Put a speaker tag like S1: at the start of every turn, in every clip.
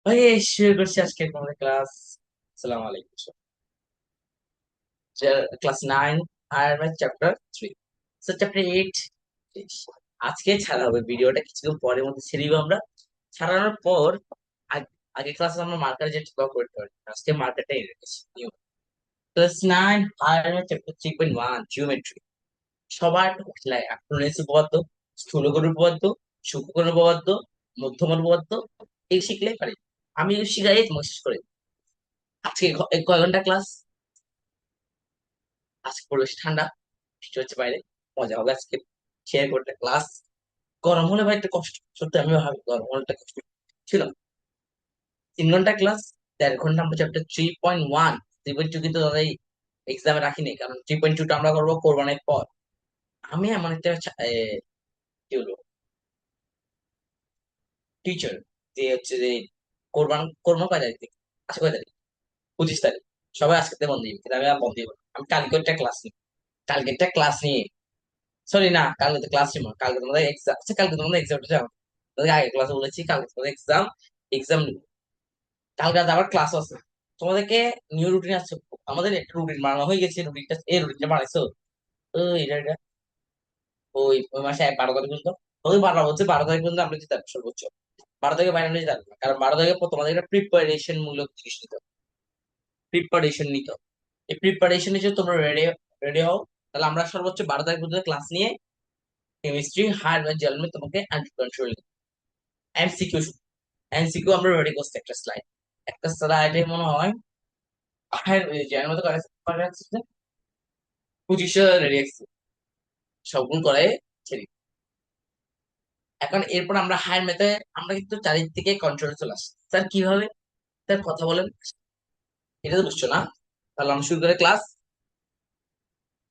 S1: ভাই শুরু করছি আজকে তোমাদের ক্লাস। আসসালামু আলাইকুম। ক্লাস 9 আর চ্যাপ্টার 3, চ্যাপ্টার 8 আজকে ছাড়া হবে। ভিডিওটা কিছুক্ষণ পরের মধ্যে ছেড়ে দিব আমরা। ছাড়ানোর পর আগে ক্লাসে আমরা মার্কার যেটা ব্যবহার করতে পারি, আজকে মার্কারটা এনে রেখেছি। ক্লাস 9 আর চ্যাপ্টার 3.1 জিওমেট্রি। সবার অ্যাক্রোনিমস উপপাদ্য, স্থূলকোণ উপপাদ্য, সূক্ষ্মকোণ উপপাদ্য, মধ্যমকোণ উপপাদ্য এই শিখলেই পারি। আমি শিখাই তোমাকে শেষ করে দিই। আজকে কয় ঘন্টা ক্লাস? আজকে পরিবেশ ঠান্ডা, বৃষ্টি হচ্ছে বাইরে, মজা হবে আজকে শেয়ার করতে ক্লাস। গরম হলে ভাই একটা কষ্ট, সত্যি আমি ভাবি গরম হলে একটা কষ্ট ছিল। 3 ঘন্টা ক্লাস, 1.5 ঘন্টা আমরা চ্যাপ্টার 3.1। 3.2 কিন্তু দাদা এক্সামে রাখিনি, কারণ 3.2টা আমরা করবো কোরবানির পর। আমি এমন একটা কি বলবো টিচার, যে হচ্ছে যে কোরবান কোরবান কয় তারিখ থেকে, আচ্ছা কয় তারিখ, 25 তারিখ। সবাই আজকে বন্ধ দিবে, কিন্তু আমি আর বন্ধ দিব না। আমি কালকে একটা ক্লাস নিই, কালকে একটা ক্লাস নিয়ে, সরি না, কালকে তো ক্লাস ছিল না, কালকে তোমাদের এক্সাম। আচ্ছা কালকে তোমাদের এক্সামটা যাও, তোমাদের আগে ক্লাসে বলেছি কালকে তোমাদের এক্সাম। এক্সাম নিব কালকে, রাতে আবার ক্লাস আছে তোমাদেরকে। নিউ রুটিন আছে, আমাদের একটা রুটিন বানানো হয়ে গেছে। রুটিনটা, এই রুটিনটা বানাইছো? এটা ওই ওই মাসে 12 তারিখ পর্যন্ত, ওই 12 তারিখ পর্যন্ত আমরা যেতে পারবো সর্বোচ্চ। 12 তারিখে বাইরে আমরা যেতে পারবো না, কারণ 12 তারিখে তোমাদের একটা প্রিপারেশন মূলক জিনিস নিতে হবে। প্রিপারেশন নিতে হবে। এই প্রিপারেশন হিসেবে তোমরা রেডি রেডি হও। তাহলে আমরা সর্বোচ্চ 12 তারিখ পর্যন্ত ক্লাস নিয়ে কেমিস্ট্রি হায়ার বা জেলমে তোমাকে কন্ট্রোল, এমসিকিউ। এমসিকিউ আমরা রেডি করছি একটা স্লাইড, একটা স্লাইডে মনে হয় এর মতো করে করে রাখছি যে 2500 রেডি রাখছি, সবগুলো করে ছেড়ে। এখন এরপর আমরা হায়ার মেথে আমরা কিন্তু চারিদিক থেকে কন্ট্রোলে চলে আসছি। স্যার কিভাবে? স্যার কথা বলেন, এটা তো বুঝছো না? তাহলে আমরা শুরু করে ক্লাস।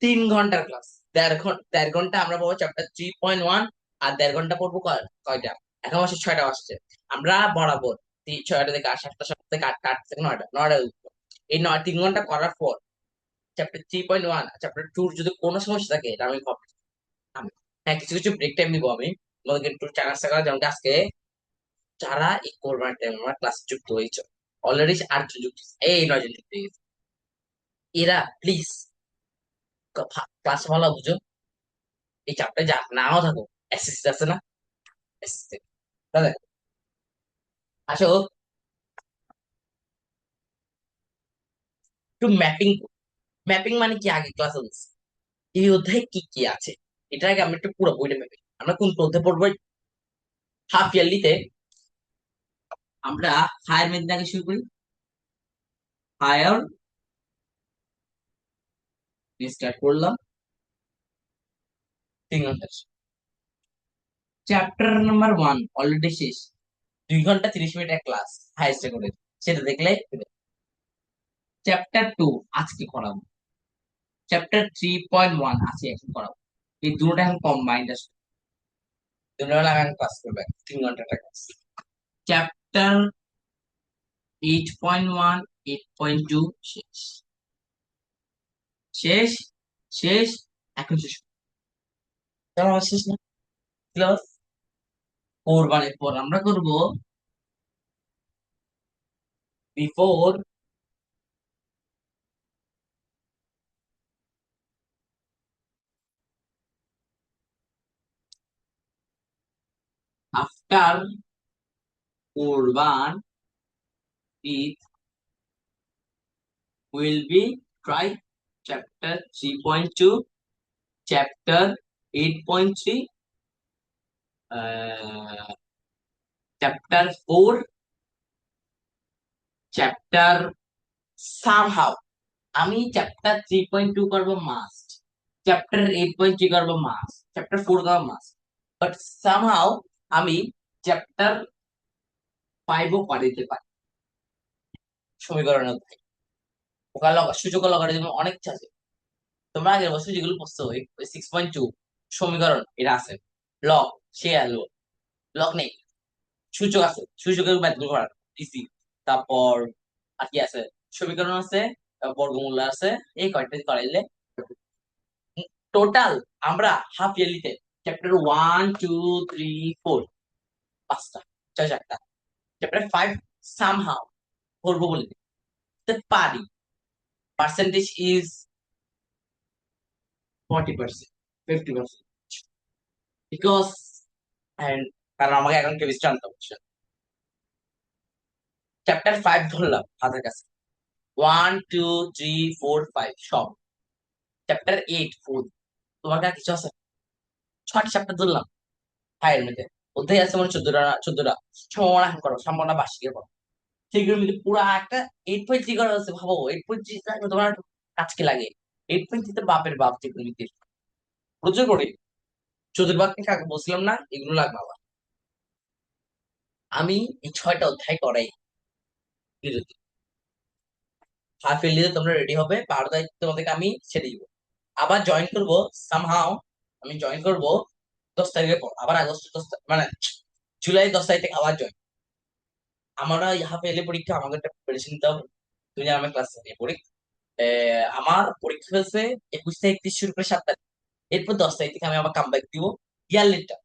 S1: 3 ঘন্টার ক্লাস, 1.5 ঘন্টা আমরা পাবো চ্যাপ্টার 3.1, আর 1.5 ঘন্টা পড়বো কয়টা, এখন মাসে 6টা আসছে। আমরা বরাবর 6টা থেকে 8, 7টা, 7টা থেকে 8, 8 থেকে 9টা, 9টা উঠবো। এই 3 ঘন্টা করার পর চ্যাপ্টার 3.1 চ্যাপ্টার 2 যদি কোনো সমস্যা থাকে, এটা আমি ভাবছি। হ্যাঁ, কিছু কিছু ব্রেক টাইম নিবো আমি, তোমাদেরকে একটু চান্স থাকা, যেমন কি আজকে যারা এই কোরবানি টাইম আমার ক্লাস যুক্ত হয়েছে, অলরেডি 8 জন যুক্ত হয়েছে, এই 9 জন যুক্ত হয়ে গেছে। এরা প্লিজ ক্লাস ভালো বুঝো। এই চ্যাপ্টার যা নাও থাকো, এসএসসি আছে না, এসএসসি দাদা আসো একটু ম্যাপিং। ম্যাপিং মানে কি আগে ক্লাস বলছি, এই অধ্যায়ে কি কি আছে, এটা আগে আমরা একটু পুরো বইটা ম্যাপিং। আমরা কোন অধ্যায় পড়বো? হাফ ইয়ারলিতে আমরা হায়ার ম্যাথ আগে শুরু করি। হায়ার স্টার্ট করলাম 3 ঘন্টা, চ্যাপ্টার নাম্বার 1 অলরেডি শেষ। 2 ঘন্টা 30 মিনিটের ক্লাস, হাইস্ট করে সেটা দেখলে। চ্যাপ্টার 2 আজকে করাবো, চ্যাপ্টার 3.1 আছে এখন করাবো। এই দুটোটা এখন কম্বাইন্ড আসবে, দুটো বেলা আমি এখন ক্লাস করবো 3 ঘন্টা ক্লাস। চ্যাপ্টার 8.1, 8.2 শেষ, শেষ, শেষ, এখন শেষ। কেন আমার শেষ না? ক্লাস কোরবানির পর আমরা করব before, after Korban Eid will be try chapter 3.2, chapter 8.3, chapter 4, chapter somehow. আমি চ্যাপ্টার 3.2 করবো মাস্ট, চ্যাপ্টার 8.3 করবো মাস্ট, চ্যাপ্টার 4 করবো মাস্ট। বাট সামহাউ আমি চ্যাপ্টার 5ও পারিতে পারি। সমীকরণ অধ্যায়, ওখানে সূচক লগারিদম অনেক কিছু আছে। তোমরা আগের বছর যেগুলো পড়ছো, ওই 6.2 সমীকরণ এটা আছে। লগ, সে আলো, লগ নেই, সূচক আছে, সূচকের ম্যাথ গুলো করার ইজি। তারপর আর কি আছে, সমীকরণ আছে, বর্গমূল আছে, এই কয়েকটা করাইলে টোটাল আমরা হাফ ইয়ারলিতে চ্যাপ্টার 1, 2, 3, 4, 5টা, 6, 7টা, চ্যাপ্টার 5 সামহাউ করবো বলে দিতে পারি। পার্সেন্টেজ ইজ 40%, 50%, বিকজ, এন্ড কারণ আমাকে এখন কেমিস্ট্রি আনতে হচ্ছে। চ্যাপ্টার 5 ধরলাম হাতের কাছে, 1 2 3 4 5 সব। চ্যাপ্টার 8 ফুল। তোমার কাছে কিছু আছে? 6টা চ্যাপ্টার ধরলাম ফাইভের মধ্যে। অধ্যায় আছে মানে 14টা 14টা। সম্ভাবনা এখন করো, সম্ভাবনা বার্ষিকের করো। সেগুলোর মধ্যে পুরো একটা 8.3 করা হচ্ছে, ভাবো 8.3 তোমার কাজকে লাগে। 8.3 তো বাপের বাপ ত্রিকোণমিতির প্রচুর করি। চতুর্ভাগকে কাকে বলছিলাম না, এগুলো লাগবে আমার। আমি এই 6টা অধ্যায় করাই বিরতি। হাফ ইয়ারলি তোমরা রেডি হবে, 12 তারিখ তোমাদেরকে আমি ছেড়ে দিব। আবার জয়েন করব সামহাও। আমি জয়েন করব 10 তারিখের পর, আবার আগস্ট 10 তারিখ, মানে জুলাই 10 তারিখ থেকে আবার জয়েন। আমরা হাফ ইয়ারলি পরীক্ষা, আমাদের একটা প্রিপারেশন নিতে হবে। তুমি জানো আমি ক্লাস নিয়ে পড়ি। আমার পরীক্ষা হয়েছে 21 তারিখ থেকে শুরু করে 7 তারিখ। এরপর 10 তারিখ থেকে আমি আবার কামব্যাক দিব ইয়ারলিটা।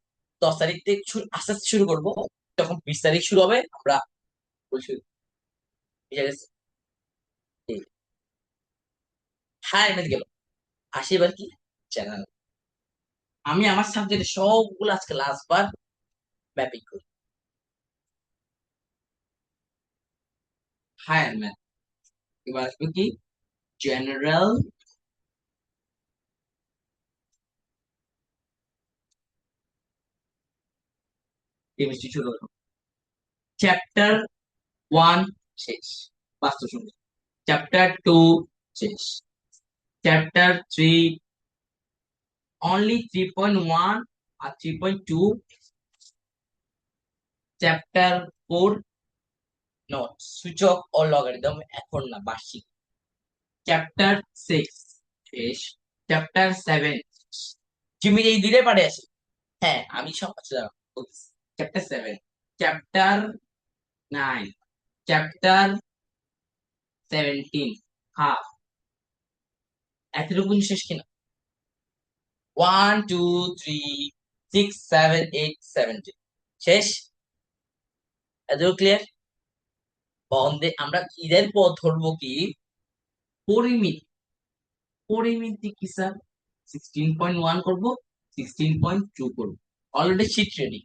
S1: 10 তারিখ থেকে আস্তে আস্তে শুরু করবো। যখন 20 তারিখ শুরু হবে আমরা বলছি, বুঝে গেছে? এই, হ্যাঁ এমনি গেল। আসি এবার কি চ্যানেল। আমি আমার সাবজেক্টে সবগুলো আজকে লাস্ট বার ম্যাপিং করি। হ্যাঁ ম্যাম, এবার আসবে কি জেনারেল কেমিস্ট্রি শুরু হলো। চ্যাপ্টার 1 শেষ, বাস্তব সঙ্গীত। চ্যাপ্টার 2 শেষ। চ্যাপ্টার 3 অনলি 3.1 আর 3.2। চ্যাপ্টার 4 নোট সূচক ও লগারিদম, এখন না, বার্ষিক। চ্যাপ্টার 6 শেষ। চ্যাপ্টার 7 জিমি এই দিলে পারে আসে। হ্যাঁ আমি সব কিছু চ্যাপ্টার 7, চ্যাপ্টার 9, চ্যাপ্টার 17 হাফ। এতটুকু শেষ কিনা? 1 2 3 6 7 8 17 শেষ। এতটুকু ক্লিয়ার? বন্ধে আমরা ঈদের পর ধরবো কি পরিমিতি। পরিমিতি কি স্যার? 16.1 করবো, 16.2 করবো। Already sheet ready.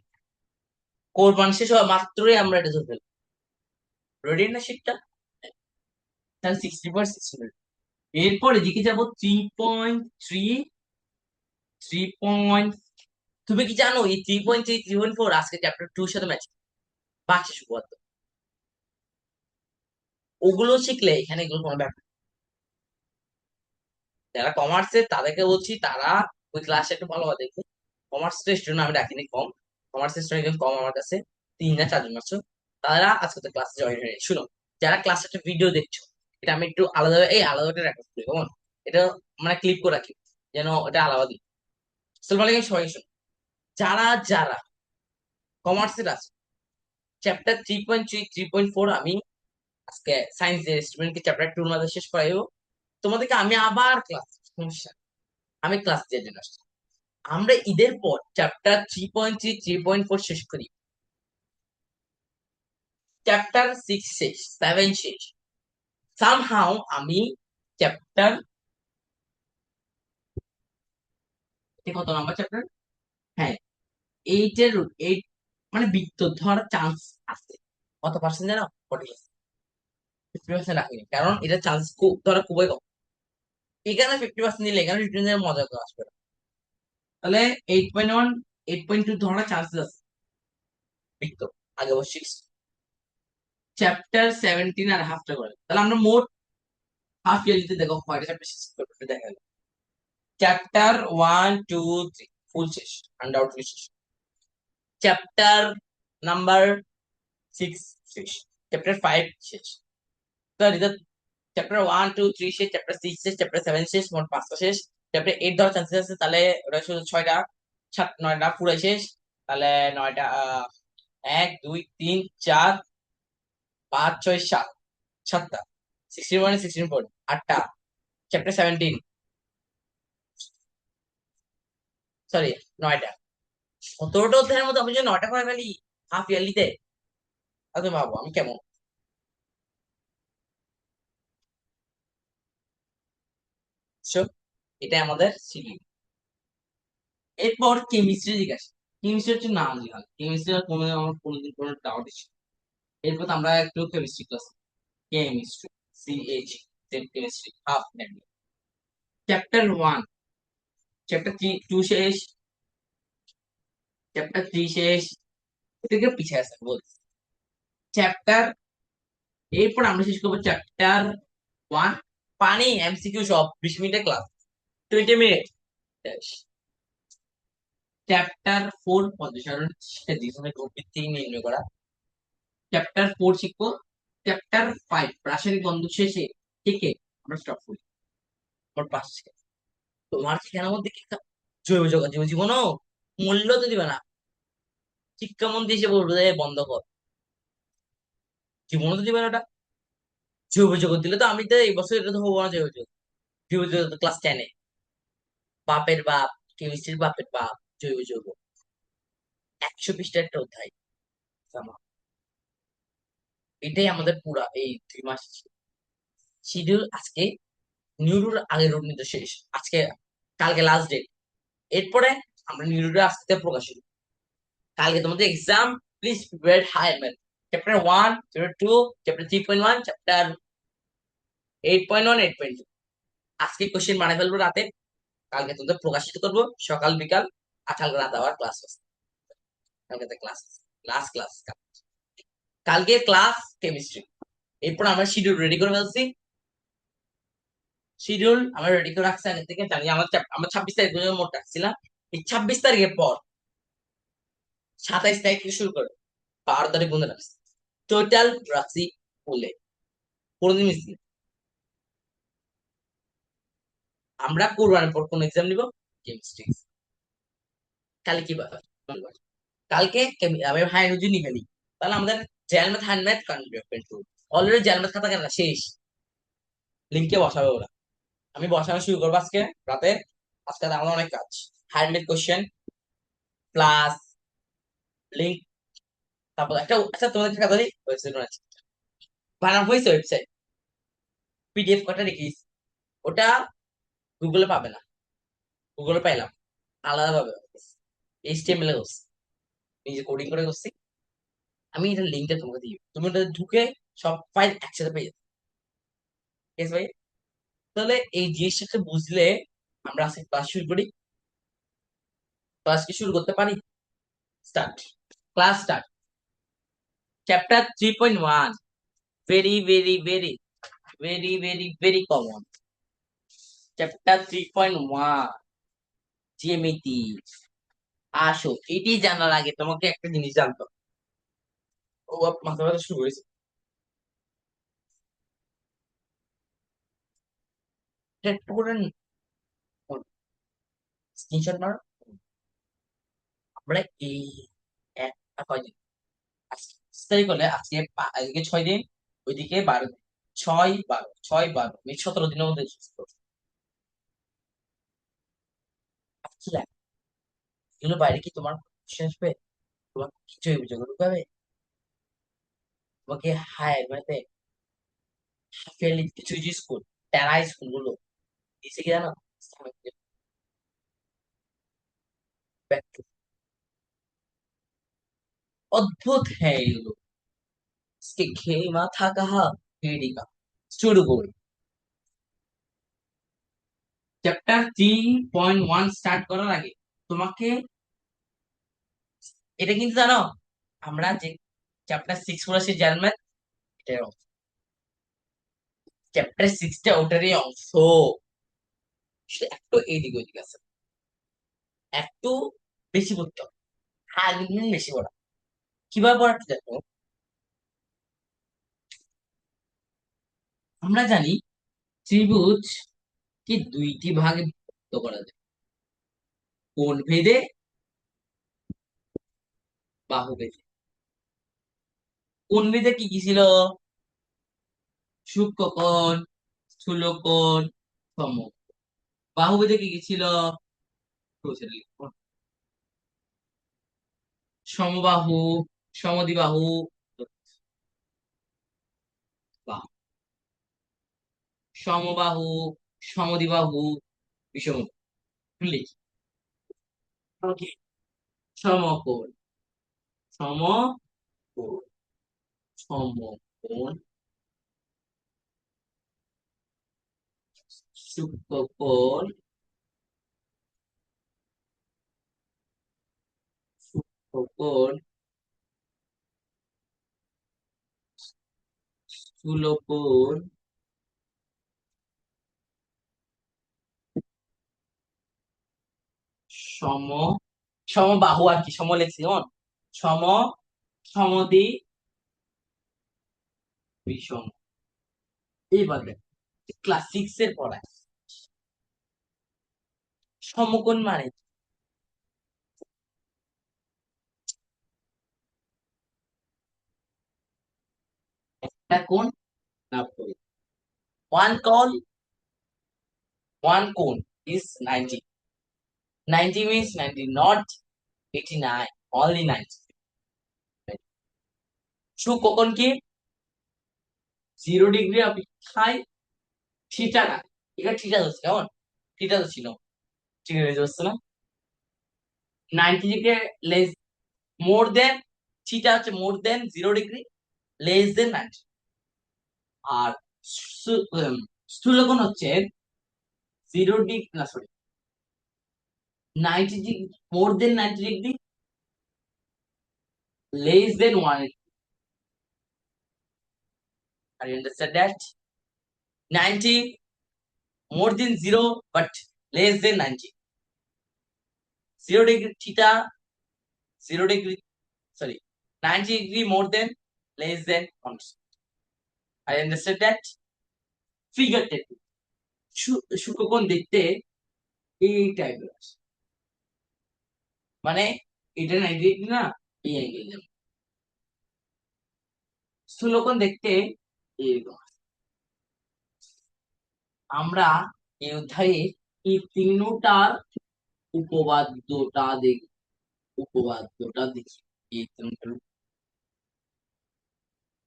S1: কোরবান শেষ হওয়া মাত্রই আমরা এটা ধরে ফেলবো। রেডি না শীটটা? তাহলে 60.6। এরপর এদিকে যাবো 3.3, 3. তুমি কি জানো এই 3.3 3.4 আজকে চ্যাপ্টার 2 এর সাথে ম্যাচ? বাকি শুধুমাত্র ওগুলো শিখলে এখানে এগুলো কোনো ব্যাপার না। যারা কমার্সে তাদেরকে বলছি, তারা ওই ক্লাসে একটু ভালোভাবে দেখবে। কমার্স স্টুডেন্ট আমি রাখিনি কম। কমার্স স্টুডেন্ট একজন কম আমার কাছে, 3 না 4 জন আছো। তারা আজকে তো ক্লাসে জয়েন হয়ে শুনো। যারা ক্লাসে একটা ভিডিও দেখছো, এটা আমি একটু আলাদা, এই আলাদা একটা রেকর্ড করি কেমন? এটা মানে ক্লিপ করে রাখি, যেন এটা আলাদা দিই। আসসালামু আলাইকুম সবাই, শোনো। যারা যারা কমার্সের আছে, চ্যাপ্টার 3.3 3.4 আমি আজকে সায়েন্স স্টুডেন্টকে চ্যাপ্টার 2 মাঝে শেষ করাইবো। তোমাদেরকে আমি আবার ক্লাস, সমস্যা, আমি ক্লাস দিয়ে জন্য আসছি। আমরা ঈদের পর চ্যাপ্টার 3.3 3.4 শেষ করি। চ্যাপ্টার 6 শেষ, 7 শেষ। সামহাও আমি চ্যাপ্টার, কত নাম্বার চ্যাপ্টার? হ্যাঁ, 8 মানে বৃত্ত ধরার চান্স আছে। কত পার্সেন্ট জানো? 40%। 50% রাখিনি, কারণ এটা চান্স খুব ধরা খুবই কম। এখানে 50% নিলে এখানে 50% মজা তো আসবে না। তাহলে 8.1 8.2 ধরার চান্সেস আছে বৃত্ত, আগে বসছি। চ্যাপ্টার 17 আর হাফটা করে, তাহলে আমরা মোট হাফ ইয়ারলিতে দেখো কয়টা চ্যাপ্টার শেষ করতে দেখা গেল। চ্যাপ্টার 1 2 3 ফুল শেষ, আনডাউটলি শেষ। চ্যাপ্টার নাম্বার 6 শেষ। চ্যাপ্টার 5 শেষ। তো এটা চ্যাপ্টার 1 2 3 শেষ, চ্যাপ্টার 6 শেষ, চ্যাপ্টার 7 শেষ, মোট 5টা শেষ। চ্যাপ্টার 8 ধরার চান্সেস আছে, তাহলে ওটা শুধু 6টা, 9টা পুরাই শেষ। তাহলে 9টা, 1 2 3 4 5 6 7, 7টা। 16 16 8টা। Chapter 17, sorry, 9টা। 17টা অধ্যায়ের মধ্যে আমি যে 9টা করে ফেলি হাফ ইয়ারলিতে, তাহলে ভাবো আমি কেমন। So, এটা আমাদের সিডিউল। এরপর কেমিস্ট্রি জিজ্ঞাসা। কেমিস্ট্রি হচ্ছে না জিজ্ঞাসা, কেমিস্ট্রি কোনো আমার কোনোদিন কোনো ডাউট ছিল। এরপর আমরা একটু chemistry class, chemistry, CH, chemistry half chapter one, chapter three two শেষ, চ্যাপ্টার থ্রি শেষ, থেকে পিছিয়ে আছে বলছি। চ্যাপ্টার, এরপর আমরা শেষ করবো চ্যাপ্টার ওয়ান, পানি এমসিকিউ সব 20 মিনিটের ক্লাস, 20 মিনিট। চ্যাপ্টার ফোর পঞ্চসারণ শিক্ষা জীবনের প্রবৃত্তি নির্ণয় করা। চ্যাপ্টার ফোর শিখবো। চ্যাপ্টার ফাইভ রাসায়নিক বন্ধন শেষে থেকে আমরা স্টপ করি। আমার পাশে তোমার শিক্ষার মধ্যে কি জৈব জগৎ, জীব জীবনও মূল্য তো দিবে না, শিক্ষামন্ত্রী হিসেবে বলবো যে বন্ধ কর, জীবনও তো দিবে না ওটা। জৈব জগৎ দিলে তো আমি তো এই বছর এটা তো হবো না জৈব জগৎ। জৈব জগৎ ক্লাস 10-এ, বাপের বাপ, কেমিস্ট্রির বাপের বাপ, জৈব যৌগ, 100 পৃষ্ঠার একটা অধ্যায়। আমার এটাই আমাদের পুরা এই 2 মাস শিডিউল। আজকে নিউরোর আগের রূপ নিতে শেষ আজকে, কালকে লাস্ট ডেট। এরপরে আমরা নিউরোটা আজকে প্রকাশিত। কালকে তোমাদের exam, please prepare high math, chapter one, chapter two, chapter 3.1, chapter 8.1, 8.2। আজকে কোশ্চেন বানাই ফেলবো রাতে, কালকে তোমাদের প্রকাশিত করবো সকাল বিকাল। আর কালকে রাতে আবার ক্লাস আছে, কালকে ক্লাস, লাস্ট ক্লাস কালকে ক্লাস কেমিস্ট্রি। এরপর আমরা শিডিউল রেডি করে ফেলছি, শিডিউল আমরা রেডি করে রাখছি আগে থেকে, জানি আমার আমরা 26 তারিখ পর্যন্ত মোট রাখছিলাম। এই 26 তারিখের পর 27 তারিখ থেকে শুরু করে 12 তারিখ পর্যন্ত রাখছি, টোটাল রাখছি ফুলে, কোনদিন মিস নেই। আমরা কোরবানের পর কোন এক্সাম নিব, কেমিস্ট্রি। কালকে কি বার, কালকে আমি হাইড্রোজেন নিয়ে ফেলি, তাহলে আমাদের জেল math hand math control, already জেল ম্যাথ খাতা কেনা শেষ, লিঙ্কে বসাবে ওরা। আমি বসানো শুরু করবো আজকে রাতে। আজকে আমার অনেক কাজ, hand math question plus link. তারপর একটা, আচ্ছা তোমাদের একটা কথা ওয়েবসাইট আছে, বানানো হয়েছে ওয়েবসাইট, পিডিএফ কটা রেখেছি, ওটা গুগলে পাবে না, গুগলে পাইলাম আলাদা পাবে, এইচটিএমএল এ করছি, নিজে কোডিং করে করছি। আমি এটা লিঙ্কটা তোমাকে দিই, তুমি ওটা ঢুকে সব ফাইল একসাথে পেয়ে যাবে। ঠিক আছে ভাই, তাহলে এই জিনিসটাকে বুঝলে আমরা আজকে ক্লাস শুরু করি। ক্লাস কি শুরু করতে পারি? Start, class start. Chapter 3.1, very very very very very very common. Chapter 3.1, জ্যামিতি। আসো, এটি জানার আগে তোমাকে একটা জিনিস জানতো। ও মাথা ব্যথা শুরু করেছে, একটা করে স্ক্রিনশট মারো। আমরা এই একটা কয়দিন, আজকে 25 তারিখ হলে আজকে আজকে 6 দিন, ওইদিকে 12 দিন, 6 12, 6 12, 17 দিনের মধ্যে শেষ করবো। আর কি লাগে এগুলো, বাইরে কি তোমার question আসবে? তোমার কিছু অভিযোগ ঢুকাবে তোমাকে, হায়ার মানে ফেলি কিছু কিছু স্কুল, প্যারা স্কুল গুলো দিছে কি জানো, Back to- অদ্ভুত হ্যাঁ এগুলো, इसके খেয়ে মাথা কাহা হেডি কা, শুরু করি। চ্যাপ্টার 3.1 স্টার্ট করার আগে তোমাকে এটা কিন্তু জানো, আমরা যে চ্যাপ্টার 6 পড়েছি জার্মান, এটার অংশ, চ্যাপ্টার 6টা ওটারই অংশ, সেটা একটু এইদিক ওইদিক আছে, একটু বেশি পড়তে হবে, একদিন বেশি পড়া। কিভাবে পড়া একটু দেখো। আমরা জানি ত্রিভুজ কি দুইটি ভাগে বিভক্ত করা যায়, কোণ ভেদে, বাহু ভেদে। কোণ ভেদে কি কি ছিল? সূক্ষ্মকোণ, স্থূলকোণ, সমকোণ। বাহু ভেদে কি কি ছিল? প্রচলিত কোণ, সমবাহু, সমদ্বিবাহু, বাহু, সমবাহু, সমদ্বিবাহু বিষম লিখি। ওকে, সমকোণ, সমকোণ, সমকোণ, সূক্ষ্মকোণ, সূক্ষ্মকোণ, স্থূলকোণ, সম সমবাহু আর কি সম লিখছি যেমন সম, সমদ্বি, বিষম। এইবার দেখ, ক্লাস সিক্স এর পড়ায় সমকোণ মানে একটা কোণ না ওয়ান কোণ, ওয়ান কোণ is 90, 90 means 90 not 89, only 90। সূক্ষ্মকোণ কি 0 ডিগ্রি অপেক্ষায় থিটা না, এটা থিটা ধরছে কেমন, থিটা তো ছিল, ঠিক আছে ধরছে না, 90 ডিগ্রি লেস, মোর দেন, থিটা হচ্ছে মোর দেন 0 ডিগ্রি, লেস দেন 90। আর স্থূলকোণ হচ্ছে 0 ডিগ্রি না sorry 90 degree, more than 90 degree, less than 180। Are you understand that 90 more than 0 but less than 90, 0 degree theta, 0 degree sorry 90 degree more than, less than 180। I understand that. Figure ten, সূক্ষ্মকোণ দেখতে এই টাইপের আসে, মানে এটা 90 degree না, এই angle যেমন, স্থূলকোণ দেখতে এরকম আসে। আমরা এই অধ্যায়ে এই তিনটার উপপাদ্যটা দেখি, উপপাদ্যটা দেখি। এই তিনটার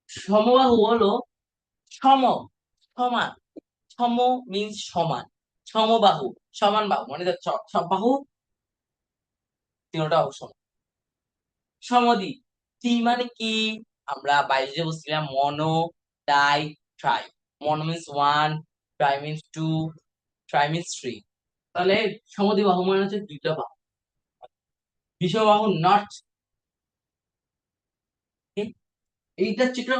S1: সমবাহু হলো সম, সমান, সম মিন্স সমান, সমবাহু সমান বাহু মানে সব বাহু তিনটা বাহু সমান। সমদ্বি, ত্রি মানে কি, আমরা বাইরে যে বলছিলাম mono, di, tri. Mono means one, tri means two, tri means three. তাহলে সমদ্বিবাহু মানে হচ্ছে দুইটা বাহু, বিষমবাহু নট। এইটা চিত্র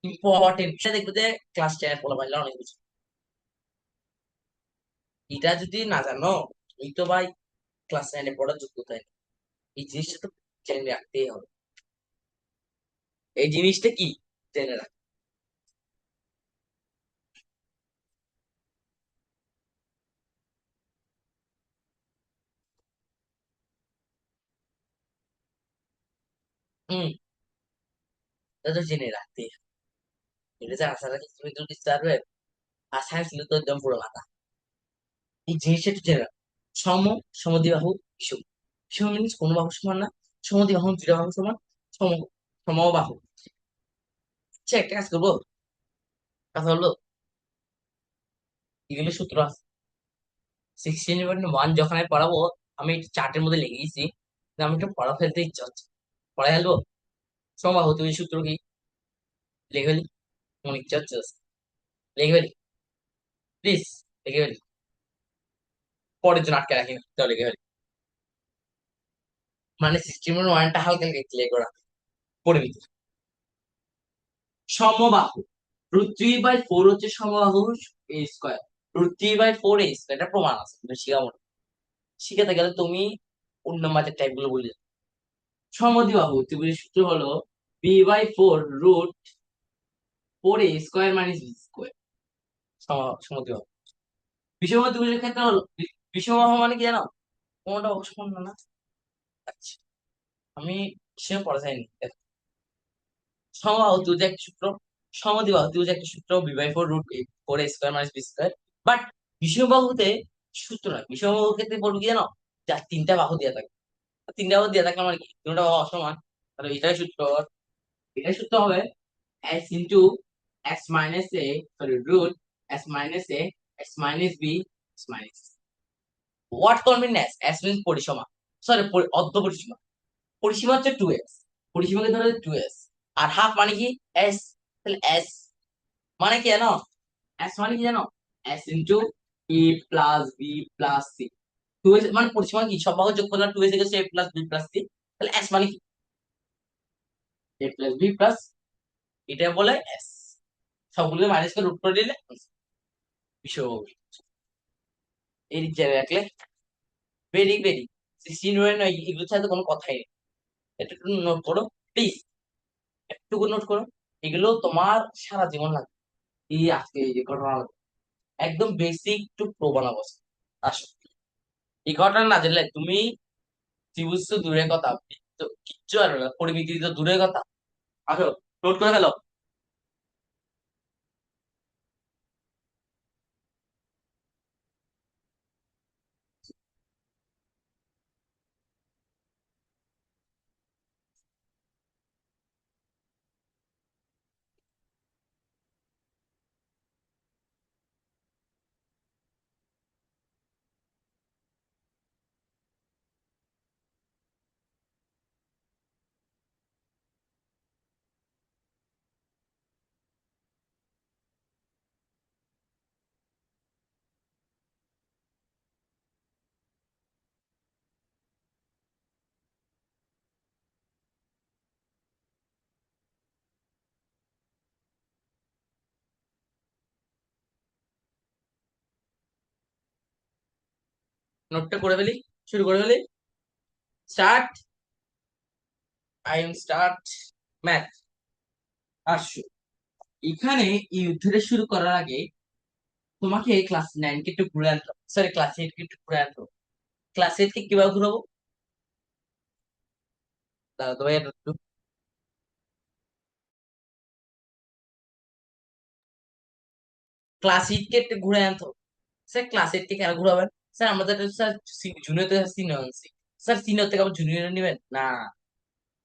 S1: ইম্পর্টেন্ট, সেটা দেখবে যে ক্লাস 10 ফলো পাইলে অনেক কিছু। এটা যদি না জানো এই তো ভাই ক্লাস 9 পড়ার যোগ্যতা নেই। এই জিনিসটা তো জেনে রাখতেই হবে, এই জিনিসটা কি জেনে রাখ। হম, এটা তো জেনে রাখতেই হবে। এটা যে আশা রাখি তুমি তো কিছু পারবে, আর সায়েন্স ছিল তো একদম পুরো মাথা। এই জিনিসটা একটু জেনে রাখ। সম, সমদ্বিবাহু, বিষম। বিষম মিনস কোন বাহু সমান না, সমদ্বিবাহু দুইটা বাহু সমান, সম, সমবাহু। আচ্ছা একটা কাজ করবো, কথা হলো এগুলো সূত্র আছে 16.1 যখন আমি পড়াবো, আমি চার্টের মধ্যে লিখে দিয়েছি, আমি একটু পড়া ফেলতে ইচ্ছা হচ্ছে, পড়াই ফেলবো। সমবাহু তুমি সূত্র কি লিখে ফেলি, মনে ইচ্ছা হচ্ছে লিখে ফেলি, প্লিজ লিখে ফেলি, পরের জন্য আটকে রাখি না, তাহলে লিখে ফেলি। মানে 16.1টা হালকা হালকা ক্লিয়ার করা পড়ে নিতে। সমবাহু, √3/4 হচ্ছে সমবাহু এ স্কয়ার, √3/4 এ স্কয়ার, এটা প্রমাণ আছে, তুমি শিখাবো না। শিখাতে গেলে তুমি অন্য মাঝের টাইপ গুলো বলে যাবে। সমদ্বিবাহু ত্রিভুজের সূত্র হলো b/4 √4 a square minus b square. সমদ্বিবাহু, বিষম ত্রিভুজের ক্ষেত্রে হলো বিষমবাহু মানে কি জানো, কোনটা অসমান না না। আচ্ছা, আমি সে পড়া যায়নি। সমবাহু ত্রিভুজের একটা সূত্র, সমদ্বিবাহু ত্রিভুজের একটা সূত্র b/4 √4 a square minus b square. But বিষমবাহুতে সূত্র নয়, বিষমবাহুর ক্ষেত্রে বলবো কি জানো, যার তিনটা বাহু দেওয়া থাকে, তিনটা বাহু দেওয়া থাকলে আমার কি তিনটা বাহু অসমান, তাহলে এটাই সূত্র, এটাই সূত্র হবে s into s minus a, sorry root s minus a s minus b, s minus what কনমিন এস, এস মিনস পরিসীমা, সরি অর্ধ পরিসীমা। পরিসীমা হচ্ছে 2s, পরিসীমাকে ধরে 2s, আর হাফ মানে কি এস। তাহলে এস মানে কি জানো, এস মানে কি জানো, s into a plus b plus c. 2s মানে পরিসীমা কি, সব ভাগে যোগ করলে 2s a a plus b plus c. তাহলে এস মানে কি এ প্লাস বি প্লাস, এটা বলে এস। সবগুলোকে মাইনাস করে রুট করে দিলে বিষয় এই জায়গায় রাখলে ভেরি ভেরি 16 নয়, এগুলোর সাথে কোনো কথাই নেই। এটা একটু নোট করো প্লিজ, একটু নোট করো। এগুলো তোমার সারা জীবন লাগবে। এই আজকে এই যে ঘটনা, একদম বেসিক টু প্রো বানাবো। আসো, এই ঘটনা না জানলে তুমি ত্রিভুজ তো দূরের কথা, তো কিচ্ছু আর না, পরিমিতি তো দূরের কথা। আসো, নোট করে ফেলো। নোটটা করে ফেলি, শুরু করে ফেলি। Start, I am start math. আসো, এখানে এই যুদ্ধটা শুরু করার আগে তোমাকে ক্লাস 9 কে একটু ঘুরে আনতো, সরি ক্লাস 8 কে একটু ঘুরে আনতো। ক্লাস 8 কে কিভাবে ঘুরাবো, দাঁড়াও তো ভাই একটু। ক্লাস 8 কে একটু ঘুরে আনতো। স্যার ক্লাস 8 কে কেন ঘুরাবেন, স্যার আমাদের তো স্যার জুনিয়র থেকে সিনিয়র আনছি। স্যার সিনিয়র থেকে আবার জুনিয়র নেবেন না,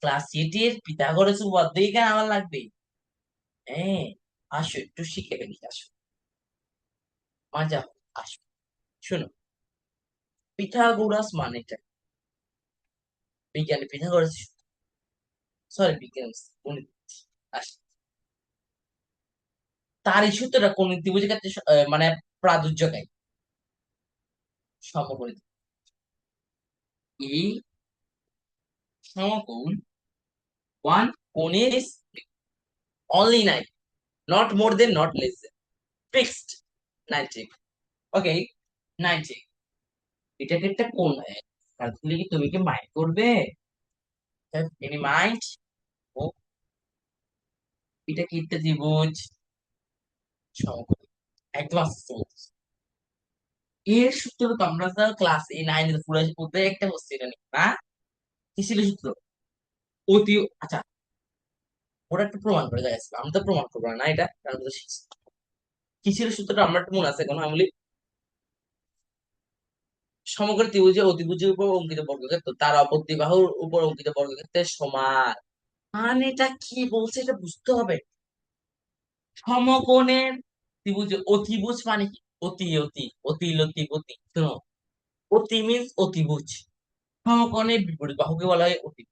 S1: ক্লাস 8 এর পিথাগোরাস উপপাদ্য কেন আমার লাগবে। হ্যাঁ, আসো একটু শিখে ফেলি, আসো মজা হবে, আসো। শোনো, পিথাগোরাস মানেটা, বিজ্ঞানী পিথাগোরাস, সরি বিজ্ঞান গণিত, আসো। তার এই সূত্রটা কোন ত্রিভুজের ক্ষেত্রে মানে প্রাদুর্য গায়, সমকোণী। এই সমকোণ ওয়ান কোণের only 9, not more than not less than, fixed 90। Okay, 90, এটাকে একটা কোণ, তাহলে কি তুমি কি মাইন্ড করবে, এনি মাইন্ড। ও, এটা কি একটা ত্রিভুজ সমকোণী, একদম আস্তে বলতেছি। এর সূত্র তো আমরা ক্লাস এই 9 এর পুরো পুরো একটা বসছি এটা নিয়ে না, কি ছিল সূত্র, অতি, আচ্ছা ওরা একটু প্রমাণ করে দেখাচ্ছিল, আমি তো প্রমাণ করবো না এটা, কারণ তো শিখছি। কি ছিল সূত্রটা আমার একটু মনে আছে এখন আমি বলি। সমগ্র ত্রিভুজে অতিভুজের উপর অঙ্কিত বর্গক্ষেত্র তার অপর বাহুর উপর অঙ্কিত বর্গক্ষেত্রের সমান। মানে এটা কি বলছে এটা বুঝতে হবে। সমকোণের ত্রিভুজে অতিভুজ মানে কি, অতি অতি অতি লতি অতি, শোনো, অতি মিন্স অতিভুজ, সমকোণের বিপরীত বাহুকে বলা হয় অতি।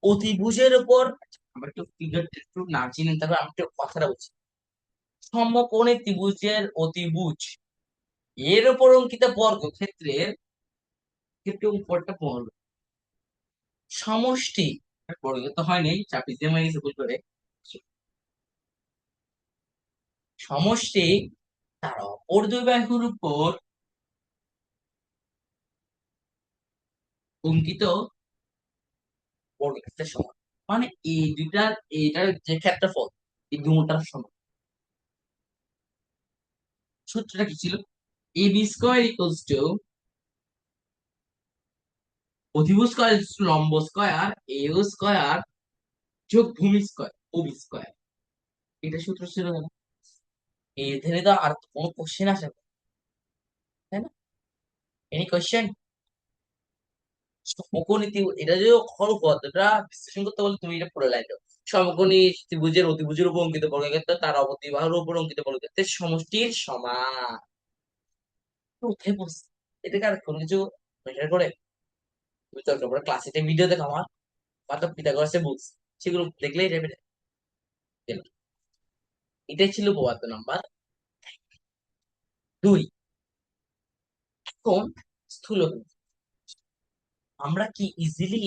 S1: অতিভুজের উপর, আচ্ছা, আমরা একটু ফিগারটা একটু না চিনি, তারপর আমি একটু কথাটা বলছি। সমকোণী ত্রিভুজের অতিভুজ এর উপর অঙ্কিত বর্গক্ষেত্রের ক্ষেত্রে উপরটা পড়লো সমষ্টি, বর্গক্ষেত্র হয়নি, চাপিয়ে দিয়ে হয়ে গেছে ভুল করে। সমষ্টি তার অপর দুই বাহুর উপর অঙ্কিত বর্গক্ষেত্রের সমান। মানে এই দুইটার, এইটার যে ক্ষেত্রফল, এই দুটার সমান। সূত্রটা কি ছিল, a B square equals to, অধিভুজ স্কয়ার লম্ব স্কয়ার এ স্কয়ার যোগ ভূমি স্কয়ার ও বি স্কয়ার। এটা সূত্র ছিল না, এই ধরে তো আর তো কোনো কোশ্চেন আসে না, তাই না, এনি কোশ্চেন। সমকোণী এটা যদি কখনো পদ্ধতিটা বিশ্লেষণ করতে বলে তুমি এটা পড়ে লাইন দাও। সমকোণী ত্রিভুজের অতিভুজের উপর অঙ্কিত বর্গক্ষেত্র তার অবতিবাহুর উপর অঙ্কিত বর্গক্ষেত্রের সমষ্টির সমান। উঠে বস, এটাকে আর কোনো কিছু মেটার করে? তুমি তো ক্লাসে ভিডিও দেখো আমার, মাত্র পিথাগোরাসের বুঝ, সেগুলো দেখলেই যাবে। এটাই ছিল উপপাদ্য নাম্বার 2। এখন স্থূল, আমরা কি ইজিলি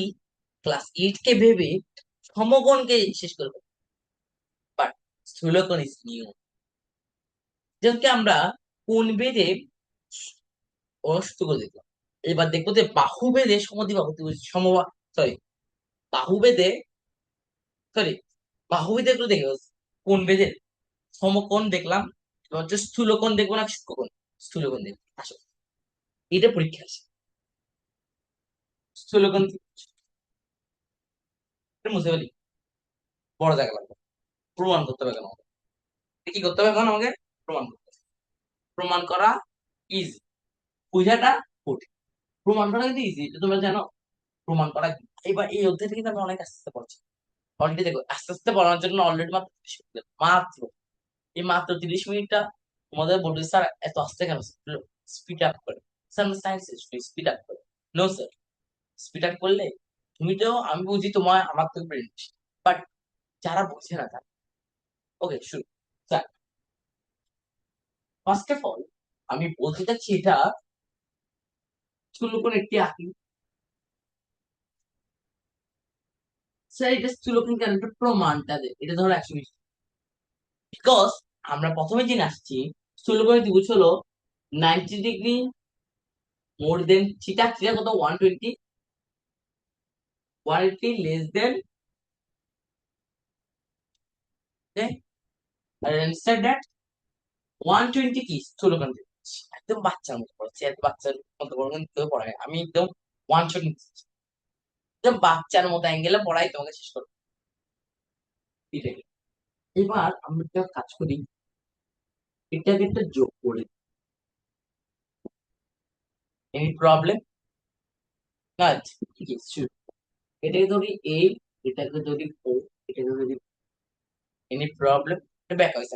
S1: ক্লাস 8 কে ভেবে সমকোণকে শেষ করবো? বাট স্থূলকোণ ইজ নিউ। যেমন কি আমরা কোণ বেদে অস্ত করে দেখলাম, এবার দেখবো যে বাহু বেদে সমদ্বিবাহু সমবা, সরি, বাহু বেদে, সরি, বাহু বেদে গুলো দেখে কোণ বেদে সমকোণ দেখলাম। এবার হচ্ছে স্থূলকোণ দেখবো না সূক্ষ্মকোণ? স্থূলকোণ দেখবো আসলে, এটা পরীক্ষা আছে। স্থূলকোণ কি? এটা মুছে ফেলি, বড় জায়গা লাগবে, প্রমাণ করতে হবে কেন আমাকে? কি করতে হবে এখন আমাকে? প্রমাণ করতে হবে। প্রমাণ করা ইজি, বুঝাটা কঠিন। প্রমাণ করা কিন্তু ইজি, এটা তোমরা জানো। প্রমাণ করা কি? এবার এই অধ্যায়টা কিন্তু আমি অনেক আস্তে আস্তে পড়ছি। অলরেডি দেখো আস্তে আস্তে পড়ানোর জন্য অলরেডি মাত্র 30 মিনিট, মাত্র এই মাত্র 30 মিনিটটা তোমাদের বলবে স্যার এত আস্তে কেন, স্পিড আপ করে। স্যার সায়েন্স স্পিড আপ করে। নো স্যার, স্পিড আপ করলে তুমি তো, আমি বুঝি তোমার আমার তো ব্রেন, বাট যারা বুঝে না তারা, ওকে শুরু। স্যার, ফার্স্ট অফ অল আমি বলতে চাচ্ছি এটা স্থূলকোণ একটি আঁকি। স্যার এটা স্থূলকোণ কেন, এটা প্রমাণটা দে, এটা ধরো 120, বিকজ আমরা প্রথমে জেনে আসছি স্থূলকোণের ত্রিভুজ হলো 90 ডিগ্রি মোর দেন থিটা, থিটা কত 120, 180 লেস দেন, অ্যান্সার দ্যাট 120 কি স্থূলকোণ ত্রিভুজ। একদম বাচ্চার মতো পড়াচ্ছি, এত বাচ্চার মতো পড়ানো কিন্তু কেউ পড়ায় না। আমি একদম 120, একদম বাচ্চার মতো অ্যাঙ্গেলে পড়াই, তোমাকে শেষ করবো এটাকে। এবার আমরা একটা কাজ করি, এটাকে একটা যোগ করে, এনি প্রবলেম? না, ঠিক আছে, এটাকে ধরি এ, এটাকে ধরি ও, এটাকে ধরি, এনি প্রবলেম? এটা ব্যাক হয়েছে,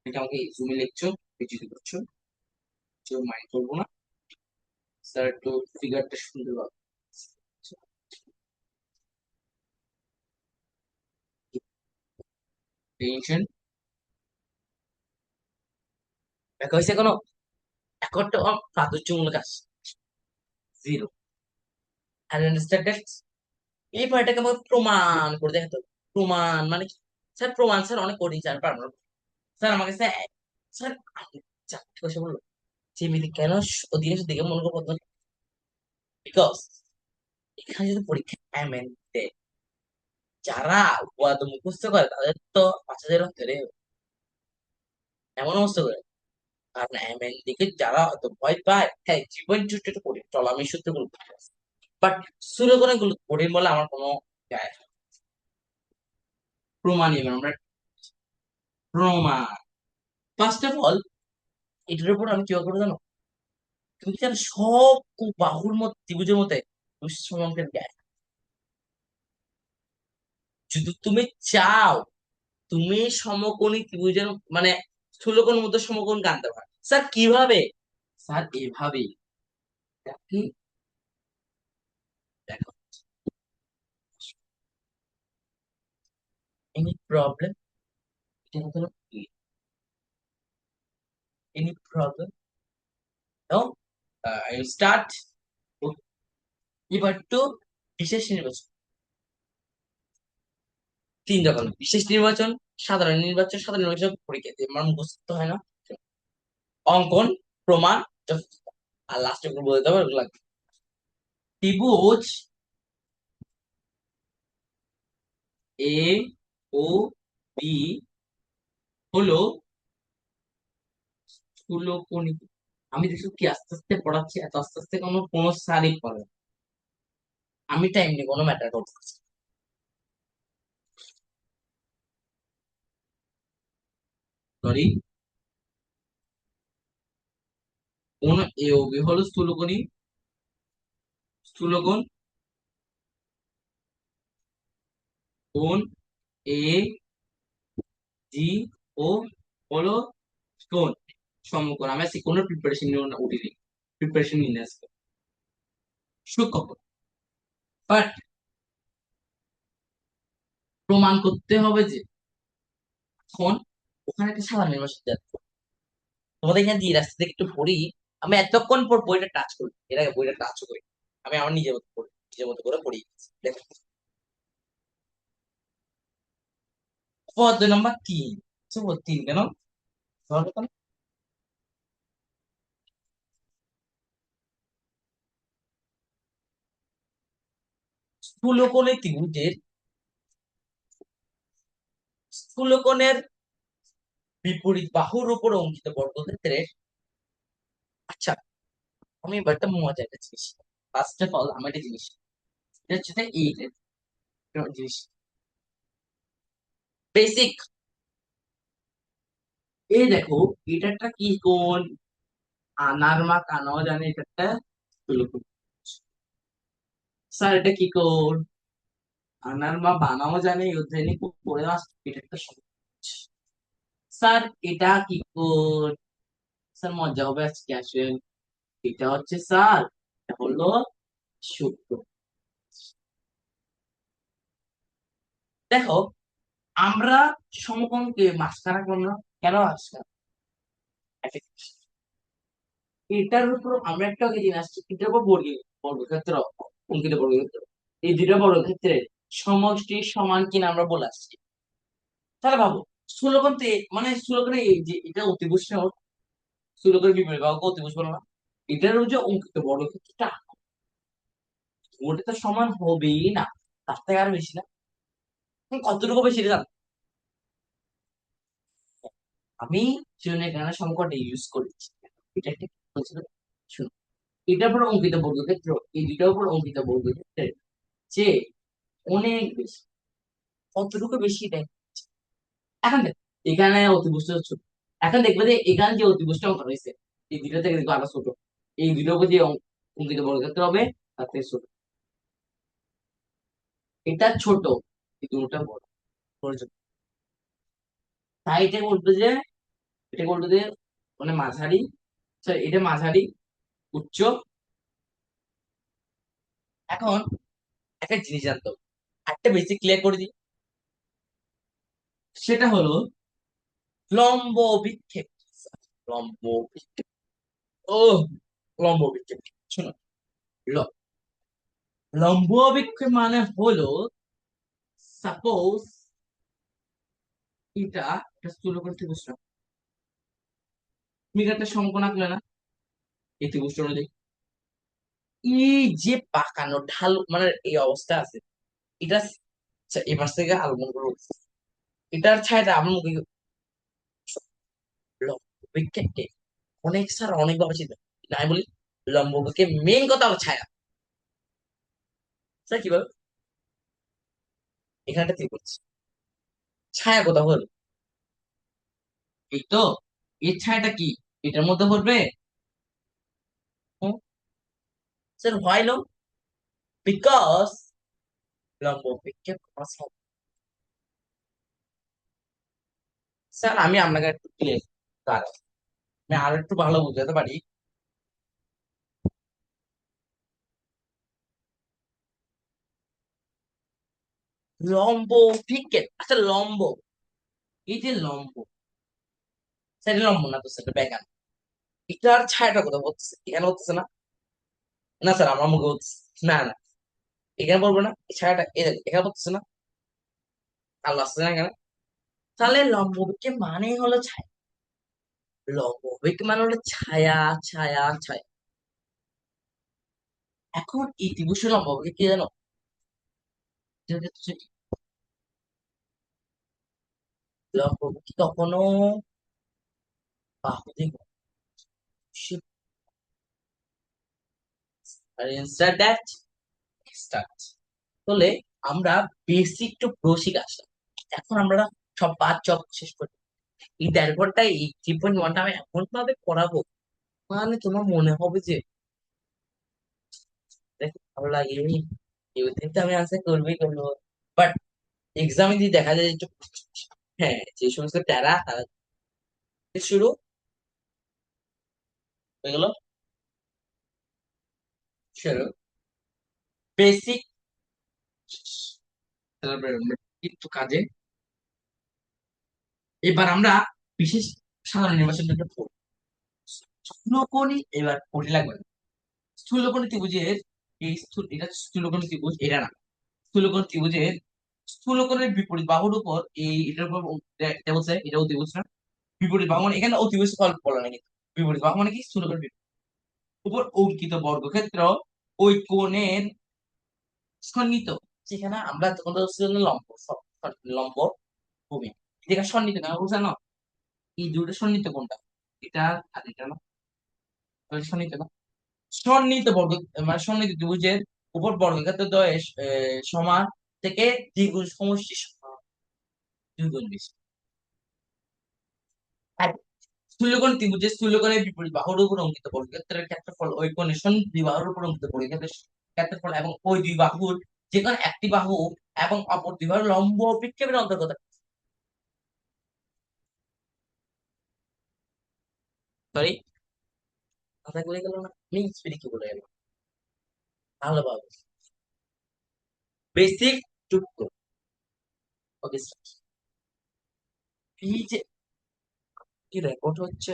S1: এটা আমাকে জুমে লিখছো, যদি করছো কেউ মাইন্ড করবো না। স্যার একটু ফিগারটা সুন্দর হবে, টেনশন ব্যাক হয়েছে কোনো? একটা প্রাচুর্যমূলক আসছে জিরো, আর আন্ডারস্ট্যান্ড। এই পয়েন্টটাকে আমাকে প্রমাণ করে দেখাতে হবে। প্রমাণ মানে কি? স্যার প্রমাণ স্যার অনেক কঠিন, স্যার পারবো না। স্যার আমাকে স্যার, স্যার আপনি চারটে কথা বললো যে মেয়েদের কেন অধিকাংশ দিকে মনে করবো, বিকজ এখানে যদি পরীক্ষা এমএন দেয়, যারা উপাদ মুখস্থ করে তাদের তো 5,000 ধরে এমন অবস্থা করে। আর না এমএন দিকে যারা হয়তো ভয় পায়, হ্যাঁ জীবন চুট্টু করি চল আমি সত্যি গুলো, বাট শুরু করে গুলো কঠিন বলে আমার কোনো যায় আসে না। প্রমাণ এবার আমরা, প্রমাণ ফার্স্ট অফ অল এটার উপর আমি কি করবো জানো? তুমি কি জানো সব বাহুর মধ্যে ত্রিভুজের মধ্যে সমাঙ্কের জ্ঞান, যদি তুমি চাও তুমি সমকোণী ত্রিভুজের মানে স্থূলকোণ মধ্যে সমকোণ আনতে পারো। স্যার কিভাবে? স্যার এভাবেই, আপনি দেখো, এনি প্রবলেম, এটা হলো any problem, no, I start. এবার টু বিশেষ নির্বাচন, 3 রকম বিশেষ নির্বাচন, সাধারণ নির্বাচন। সাধারণ নির্বাচন পরীক্ষা দিয়ে আমার মুখস্থ হয় না, অঙ্কন, প্রমাণ, যথাযথতা। আর লাস্টে বলতে হবে ওগুলো লাগবে। ত্রিভুজ এ ও বি হলো স্থূলকোণী। আমি দেখছি কি আস্তে আস্তে পড়াচ্ছি, এত আস্তে আস্তে কোনো সারই পড়ে না। আমি টাইম নিয়ে কোনো ম্যাটার করতেছি, সরি। কোন এ ও বি হলো স্থূলকোণী, স্থূলকোণ কোণ এ জি ও হলো কোণ সমকোণ। আমি আজকে কোণের প্রিপারেশন নিয়ে উঠিনি, প্রিপারেশন নিয়ে আজকে সূক্ষ্মকোণ। বাট প্রমাণ করতে হবে যে এখন ওখানে একটা সাদা মেরুর সাথে তোমাদের এখানে দিয়ে রাস্তা থেকে একটু পড়ি। আমি এতক্ষণ পর বইটা টাচ করি, এর আগে বইটা টাচ করি। আমি আমার নিজের মতো পড়ি, নিজের মতো করে পড়ি। দেখো, পদ নাম্বার 3। তিন কেন? ধরো তো। স্থূলকোণে ত্রিভুজের স্থূলকোণের বিপরীত বাহুর উপর অঙ্কিত বর্গক্ষেত্রের, আচ্ছা আমি এবার একটা মজা একটা জিনিস, ফার্স্ট অফ অল আমি একটা জিনিস, এটা হচ্ছে যে এই যে একটা জিনিস বেসিক। এই দেখো, এটা একটা কি কোণ? আনার মা কানাও জানে এটা একটা স্থূলকোণ। স্যার এটা কি কোণ? আনার মা বানাও জানে এই অধ্যায় নিয়ে খুব পড়ে আসছে, এটা একটা সমস্যা। স্যার এটা কি কোণ? স্যার মজা হবে আজকে আসেন। এটা হচ্ছে স্যার, এটা হলো সূত্র। দেখো, আমরা সমকোণকে মাঝখানে করব না, কেন মাঝখানে? একটা জিনিস। এটার উপর আমরা একটা আগে জেনে আসছি, এটার উপর বর্গক্ষেত্র অঙ্কিত বর্গক্ষেত্র, এই দুটো বর্গক্ষেত্রের সমষ্টি সমান কিনা আমরা বলে আসছি। তাহলে ভাবো, স্থূলকোণ মানে স্থূলকোণে এই যে এটা অতিভুজ, স্থূলকোণের বিপরীত বাহুকে অতিভুজ বলো না? এটার যে অঙ্কিত বর্গক্ষেত্রটা, ওটা তো সমান হবেই না, তার থেকে আর বেশি না। কতটুকু বেশি এটা জানো? আমি সেজন্য এখানে সমকট ইউজ করেছি। এটা একটা কি বলছিল, শুনো, এটার উপর অঙ্কিত বর্গক্ষেত্র এই দুটার উপর অঙ্কিত বর্গক্ষেত্রের চেয়ে অনেক বেশি। কতটুকু বেশি দেখ, এখন দেখ, এখানে অতিবৃষ্টি ছোট, এখন দেখবে যে এখানে যে অতিবৃষ্টি অঙ্ক রয়েছে এই দুটো থেকে দেখবো আরো ছোট, এই দুটোর উপর যে অঙ্কিত বর্গক্ষেত্র হবে তার থেকে ছোট। এটা ছোট, এই দুটোটা বড়, প্রয়োজন। তাই এটা বলবে যে, এটা বলবে যে মানে মাঝারি, sorry, এটা মাঝারি উচ্চ। এখন একটা জিনিস জানতো, একটা বেসিক ক্লিয়ার করে দিই, সেটা হলো লম্ব বিক্ষেপ। লম্ব বিক্ষেপ, ও লম্ব বিক্ষেপ, শোনো, ল- লম্ব বিক্ষেপ মানে হলো, সাপোজ এটা একটা স্থূলকোণ ত্রিভুজ না? তুমি একটা সমকোণ আঁকলে না এই ত্রিভুজটা অনুযায়ী, এই যে পাকানো ঢাল মানে এই অবস্থা আছে, এটা আচ্ছা, এবার থেকে আলোচনা করবো। এটার ছায়াটা আমার মুখে লম্ব বিক্ষেপকে অনেক স্যার অনেক ভাবে চিন্তা, না আমি বলি লম্ব বিক্ষেপ মেইন কথা হলো ছায়া। স্যার কিভাবে? এখানে একটা ত্রিভুজ, ছায়া কোথাও হলো, এই তো, এই ছায়াটা কি এটার মধ্যে পড়বে? Sir why no? বিকজ লম্ব বিক্ষেপ আছে। স্যার আমি আপনাকে একটু ক্লিয়ার, আমি আরো একটু ভালো বুঝাতে পারি। লম্ব বিক্ষেপ, আচ্ছা লম্ব, এই যে লম্ব, সেটা লম্ব না তো সেটা বেকার। এটার ছায়াটা কোথাও হচ্ছে, এখানে হচ্ছে না? না স্যার আমার মুখে হচ্ছে, না না, এখানে বলবো না, এই ছায়াটা এখানে হচ্ছে না, আল্লাহ আসছে না এখানে। তাহলে লম্ব বিক্ষেপ মানে হলো ছায়া, লম্ব বিক্ষেপ মানে হলো ছায়া, ছায়া ছায়া। এখন এই ত্রিভুজের লম্ব বিক্ষেপ কি জানো? এটা হচ্ছে কি? লম্ব বিক্ষেপ কখনো বাহু দিয়ে দ্যাট স্টার্ট। তাহলে আমরা বেসিক টু বেসিক আসলাম, এখন আমরা সব বাদ চক শেষ করি। এই 1.5 ঘন্টায় এই 3.1টা আমি এমন ভাবে পড়াবো, মানে তোমার মনে হবে যে দেখো ভালো লাগে, এই দিন তো আমি আনসার করবোই করবো। বাট এক্সামে দিয়ে দেখা যায় যে হ্যাঁ, যে সমস্ত ট্যারা তারা শুরু হয়ে গেল, শুরু বেসিক, তারপরে আমরা কিন্তু কাজে এবার আমরা বিশেষ সাধারণ নির্বাচনটা পড়ব। স্থূলকোণী এবার পড়ে লাগবে না। স্থূলকোণী ত্রিভুজের এটা স্থূলকোণী ত্রিভুজ, এটা না। স্থূলকোণ ত্রিভুজের স্থূলকোণের বিপরীত বাহুর উপর এটার উপর এটা বলছে, এটা অতিভুজ না। বিপরীত বাহু মানে এখানে অতিভুজ ফল বলা না কিন্তু, বিপরীত বাহু মানে কি স্থূলকোণের উপর অঙ্কিত বর্গক্ষেত্র ওই কোণের সন্নিহিত, যেখানে আমরা তখন তো হচ্ছে লম্ব লম্ব ভূমি, যেটা সন্নিহিত না বুঝা না, এই দুটো সন্নিহিত কোনটা, এটা আর এটা না, তাহলে সন্নিহিত না। সন্নিহিত বর্গ মানে সন্নিহিত ত্রিভুজের উপর বর্গক্ষেত্র দ্বয়ের সমান থেকে দ্বিগুণ সমষ্টি সমান, দ্বিগুণ বেশি। আর স্থূলকোণ ত্রিভুজের স্থূলকোণের বিপরীত বাহুর উপর অঙ্কিত বর্গক্ষেত্রের ক্ষেত্রফল ওই কোণের দুই বাহুর উপর অঙ্কিত বর্গক্ষেত্রের ক্ষেত্রফল এবং ওই দুই বাহুর যে কোনো একটি বাহু এবং অপর দুই বাহুর লম্ব বিক্ষেপের অন্তর্গত। সরি, কথা বলে গেল না, আমি স্পিডে কি বলে গেল, ভালোভাবে বেসিক টুকরো। ওকে, এই যে কি রেকর্ড হচ্ছে,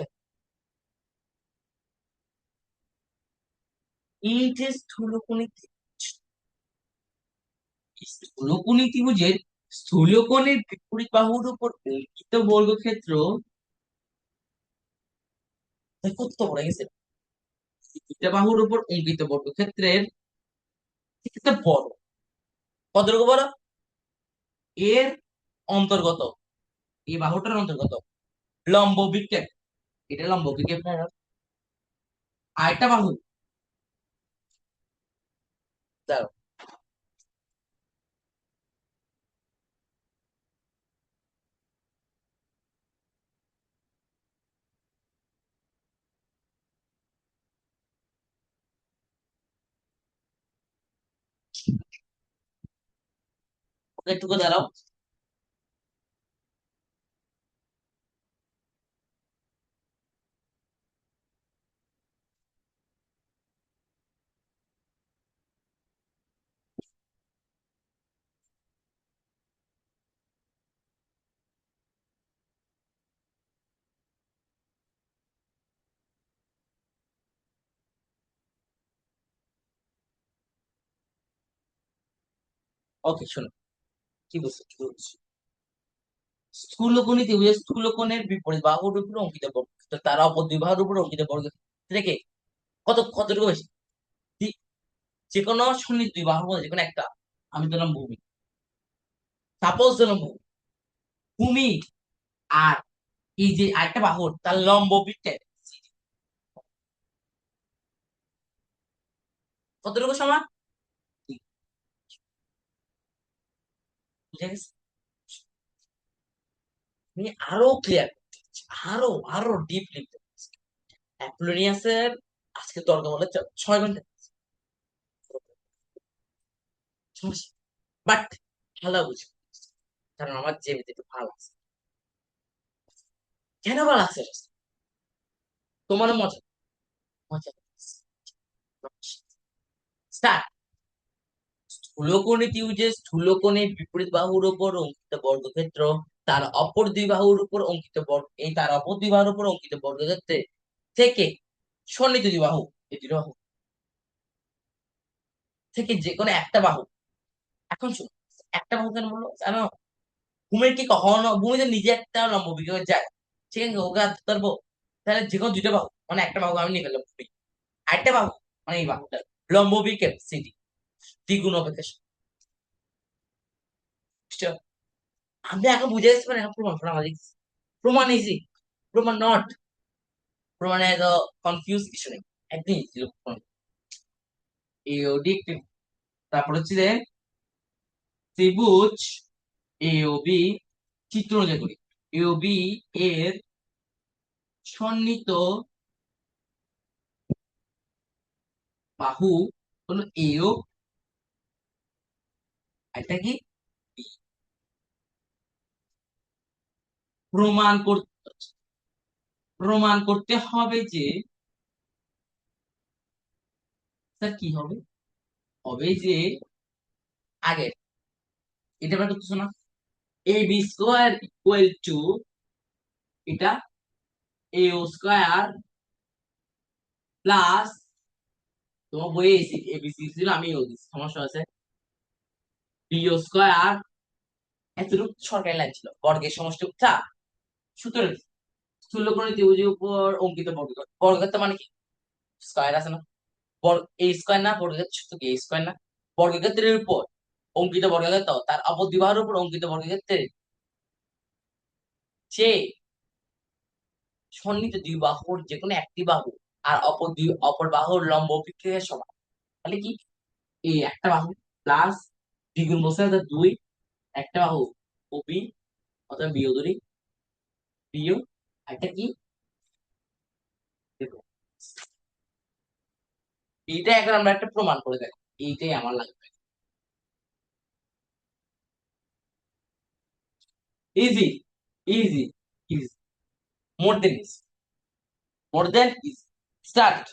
S1: এই যে স্থূলকোণী স্থূলকোণী ত্রিভুজের স্থূলকোণের বিপরীত বাহুর উপর অঙ্কিত বর্গক্ষেত্র, কত পড়ে গেছে, দুইটা বাহুর উপর অঙ্কিত বর্গক্ষেত্রের ক্ষেত্রে বড়, কতটুকু বড়, এর অন্তর্গত, এই বাহুটার অন্তর্গত লম্ব বিক্ষেপ, এটা লম্ব বিক্ষেপ না, আরেকটা বাহু, দাঁড়াও, একটুকু দাঁড়াও। ওকে শোনো, কি বলছো কি বলছো, স্থূলকোণী ত্রিভুজের স্থূলকোণের বিপরীত বাহুর উপর অঙ্কিত বর্গক্ষেত্র তার অপর দুই বাহুর উপর অঙ্কিত বর্গক্ষেত্র থেকে কতটুকু বেশি, যে কোনো সন্নিহিত দুই বাহুর মধ্যে যে কোনো একটা, আমি দিলাম ভূমি, সাপোজ দিলাম ভূমি, ভূমি আর এই যে আরেকটা বাহুর তার লম্ব বিক্ষেপ কতটুকু সমান, বুঝে গেছে, আমি আরো ক্লিয়ার, আরো আরো ডিপলি অ্যাপোলোনিয়াসের আজকে দরকার হলে 6 ঘন্টা সমস্যা, বাট ভালো বুঝি, কারণ আমার জেবিতে একটু ভালো আছে, কেন ভালো আছে, তোমারও মজা, মজা স্টার্ট। স্থূলকোণী ত্রিভুজের স্থূলকোণের বিপরীত বাহুর উপর অঙ্কিত বর্গক্ষেত্র তার অপর দুই বাহুর উপর অঙ্কিত বর্গ এই তার অপর দুই বাহুর উপর অঙ্কিত বর্গক্ষেত্রে থেকে সন্নিহিত দুই বাহু, এই দুই বাহু থেকে যে কোনো একটা বাহু, এখন শুনো, একটা বাহু কেন বললো জানো, ভূমির কি কখনো ভূমি তো নিজে একটা লম্ব বিভাগে যায়, ঠিক আছে ওকে আর ধরতে পারবো, তাহলে যে কোনো দুইটা বাহু মানে একটা বাহু আমি নিয়ে ফেললাম ভূমি, আরেকটা বাহু মানে এই বাহুটা লম্ব বিক্ষেপ সিডি দ্বিগুণ অপেক্ষা সৃষ্টি। আমি এখন বুঝে গেছি মানে এখন প্রমাণ প্রমাণ আমাদের প্রমাণ ইজি, প্রমাণ নট, প্রমাণে তো কনফিউজ কিছু নেই, একদম ইজি প্রমাণ। এওডি, তারপর হচ্ছে যে ত্রিভুজ এওবি চিত্র অনুযায়ী করি, এওবি এর সন্নিহিত বাহু হলো এও, এটা কি B, প্রমাণ করতে প্রমাণ করতে হবে যে, স্যার কি হবে, হবে যে আগে এটা বের করতেছো না, A B square equal two এটা এ ও স্কোয়ার প্লাস, তোমার বইয়ে এ বি সি ছিল, আমি ও দিচ্ছি, সমস্যা আছে, বি ও স্কোয়ার, এতটুকু সরকারি লাইন ছিল, বর্গের সমষ্টি উঠা সূত্র স্থূলকোণী ত্রিভুজের উপর অঙ্কিত বর্গক্ষেত্র, বর্গক্ষেত্র মানে কি, স্কয়ার আছে না, বর্গ এই স্কয়ার না, বর্গক্ষেত্র সূত্র কি এই স্কয়ার না, বর্গক্ষেত্রের উপর অঙ্কিত বর্গক্ষেত্র তার অপর দ্বিবাহুর উপর অঙ্কিত বর্গক্ষেত্রের চেয়ে সন্নিহিত দুই বাহুর যে কোনো একটি বাহু আর অপর বাহুর লম্ব অপেক্ষকের সমান, তাহলে কি, এই একটা বাহু প্লাস দ্বিগুণ বলছে অর্থাৎ দুই, একটা বাহু ও বি অথবা বিয়োগ ধরি, বিয়োগ একটা কি, দেখো এইটা এখন আমরা একটা প্রমাণ করে দেখো, এইটাই আমার লাগবে, ইজি ইজি ইজি, মোর দেন ইজি, মোর দেন ইজি, স্টার্ট।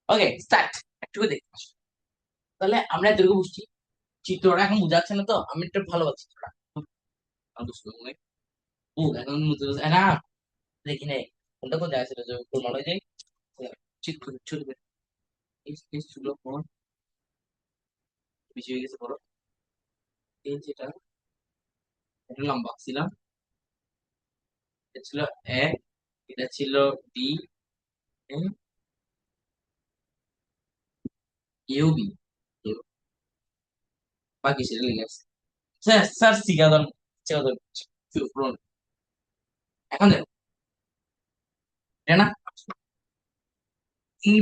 S1: ওকে স্টার্ট, একটু দেখি তাহলে আমরা এতটুকু বুঝছি, চিত্রটা এখন বোঝাচ্ছে না, তো আমি একটু ভালো পাচ্ছি চিত্রটা, বুঝতে পারলাম। ও এখন বুঝতে পারছি না, দেখি নাই কোনটা কোন জায়গা ছিল যে প্রমাণ হয়ে যায়, চিত্র ছোট করে এই ছিল কোন বেশি হয়ে গেছে বড়, এই যেটা এটা লম্বা ছিলাম, এটা ছিল এক, এটা ছিল ডি, ইউ বি, বাকি সেটা লিখে আছে, স্যার স্যার সিগাদন সিগাদন প্রমাণ, এখন দেখো এটা না, এই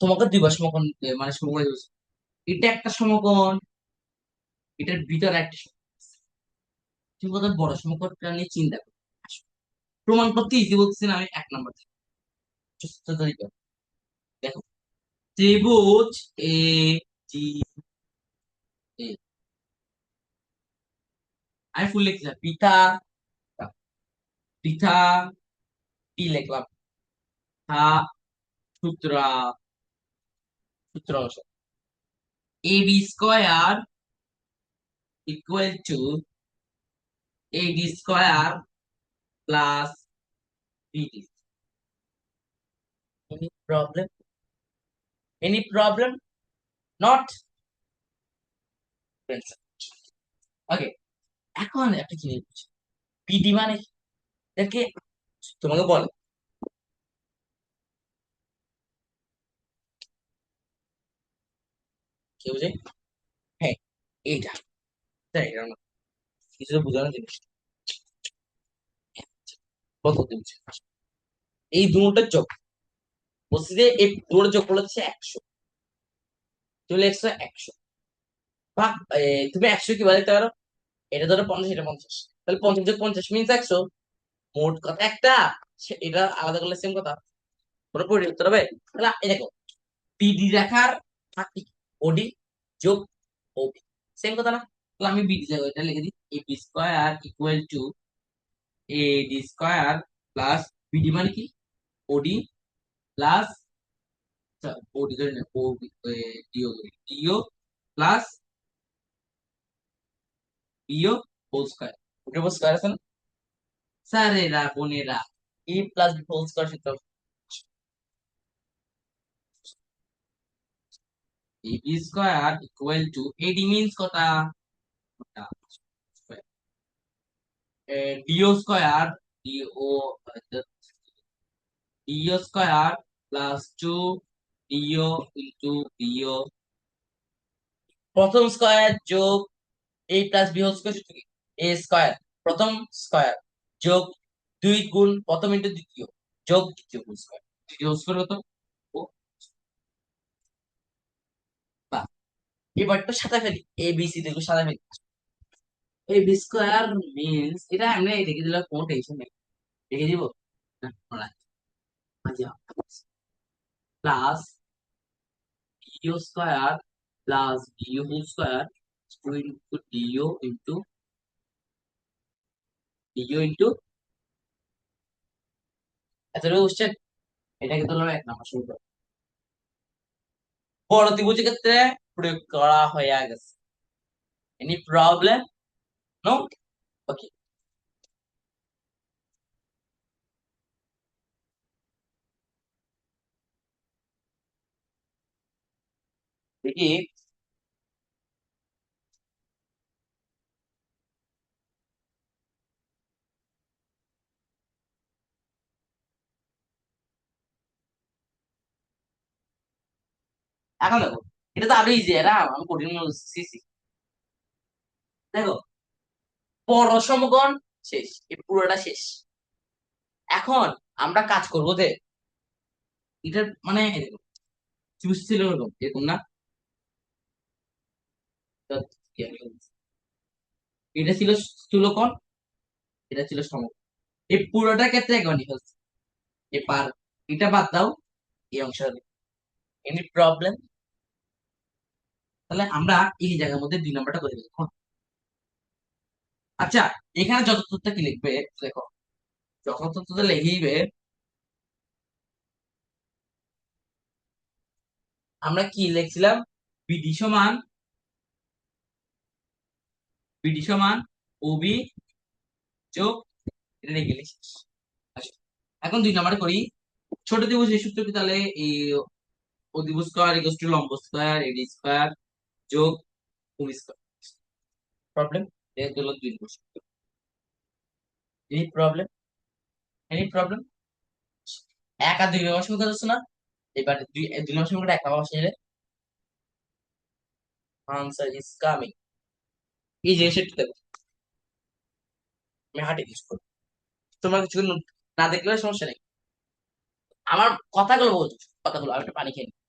S1: তোমাকে দুইবার সমকোণ মানে সমকোণ দিয়েছে। এটা একটা সমকোণ, এটার ভিতরে একটা সমকোণ। তুমি কত বড় সমকোণটা নিয়ে চিন্তা করো, আসো। প্রমাণ করতে ইজি বলতেছি না, আমি এক নাম্বার থেকে সুস্থতা দিতে হবে। দেখো ত্রিভুজ এ জি এ, আমি ফুল লিখছিলাম পিতা, পৃথা টি লিখলাম, থা সূত্রা, সূত্র অনুসারে a B square equal to a d square plus b d, any problem, any problem, not, okay. এখন একটা জিনিস, পিডি মানে এটাকে তোমাকে বলে, কেউ যে, হ্যাঁ এইটা, তাই এটা না, কিছু বোঝানো জিনিস, কত দিচ্ছে, এই দুটোর যোগ, বলছি যে এই দুটোর যোগ করলে হচ্ছে 100, চলে 100 100 ভাগ, তুমি 100 কি বলতে পারো, এটা ধরো 50, এটা 50, তাহলে 50 যোগ 50 মিনিট 100, মোট কথা একটা, এটা আলাদা করলে সেম কথা, কোনো পরিবর্তন হবে, তাহলে এই দেখো পিডি রেখার থাকবে ওডি যোগ ওবি, সেম কথা না, তাহলে আমি বিডি জায়গায় এটা লিখে দিই, a B square equal to a d square plus b d মানে কি, ওডি প্লাস, ওডি ধরে না ও d o, d o plus b o whole square, ওটা হোল স্কয়ার আছে না, স্যারেরা বোনেরা, a plus B whole square সূত্র, a B square equal to a d means কত, d o square, d o d o square plus two d o into d o, প্রথম স্কয়ার যোগ a plus B whole square সূত্র কি, এ স্কয়ার প্রথম স্কয়ার যোগ দুই গুণ প্রথম ইন্টু দ্বিতীয় যোগ দ্বিতীয় হোল স্কয়ার, দ্বিতীয় হোল স্কয়ার কত, ও বা এবারটা সাদা ফেলি, এ বি সি দেখো সাদা ফেলি, এই বি স্কোয়ার মিনস এটা আমরা রেখে দিলে কোনো টেনশন নেই, রেখে দিব না, আচ্ছা, plus DO square plus DO whole square into DO into এতটুকু বুঝছেন? এটা কিন্তু হলো 1 নম্বর সমীকরণ, বড় ত্রিভুজের ক্ষেত্রে প্রয়োগ করা হয়ে গেছে। Any problem? নো? ওকে, দেখি। এখন দেখো, এটা তো আরো ইজি, এটা আমি কঠিন সিসি। দেখো, বড় সমকোণ শেষ, এই পুরোটা শেষ। এখন আমরা কাজ করবো যে এটার মানে চুজ ছিল এরকম এরকম না, তো কি আমি বলছি? এটা ছিল স্থূলকোণ, এটা ছিল সমকোণ, এই পুরোটার ক্ষেত্রে একবার ফেলছে। এবার এটা বাদ দাও, এই অংশ এনি প্রবলেম? তাহলে আমরা এই জায়গার মধ্যে 2 নম্বরটা করে দেবো। আচ্ছা, এখানে যত তথ্য কি লিখবে দেখো, যখন তথ্য লিখবে, আমরা কি লিখছিলাম? বিডি সমান, বিডি সমান ওবি যোগ, এটা লিখে লিখিস। আচ্ছা, এখন 2 নম্বরে করি। ছোট ত্রিভুজের সূত্র কি তাহলে? এই অধিভুজ স্কয়ার ইকুয়াল টু লম্ব স্কয়ার এডি স্কয়ার যোগ ভূমি স্কয়ার। প্রবলেম? এই হলো 2 নম্বর সূত্র। Any problem? Any problem? 1 আর 2 নম্বর সমীকরণ আছে না? এবার 2 নম্বর সমীকরণ 1 নম্বর বসিয়ে দিলে আনসার ইজ কামিং। এই জিনিসটা একটু দেখো, আমি হাঁটি ইউজ করি, তোমার কিছু না দেখলে সমস্যা নেই, আমার কথাগুলো বলছো, কথাগুলো আমি একটু পানি খেয়ে নিই।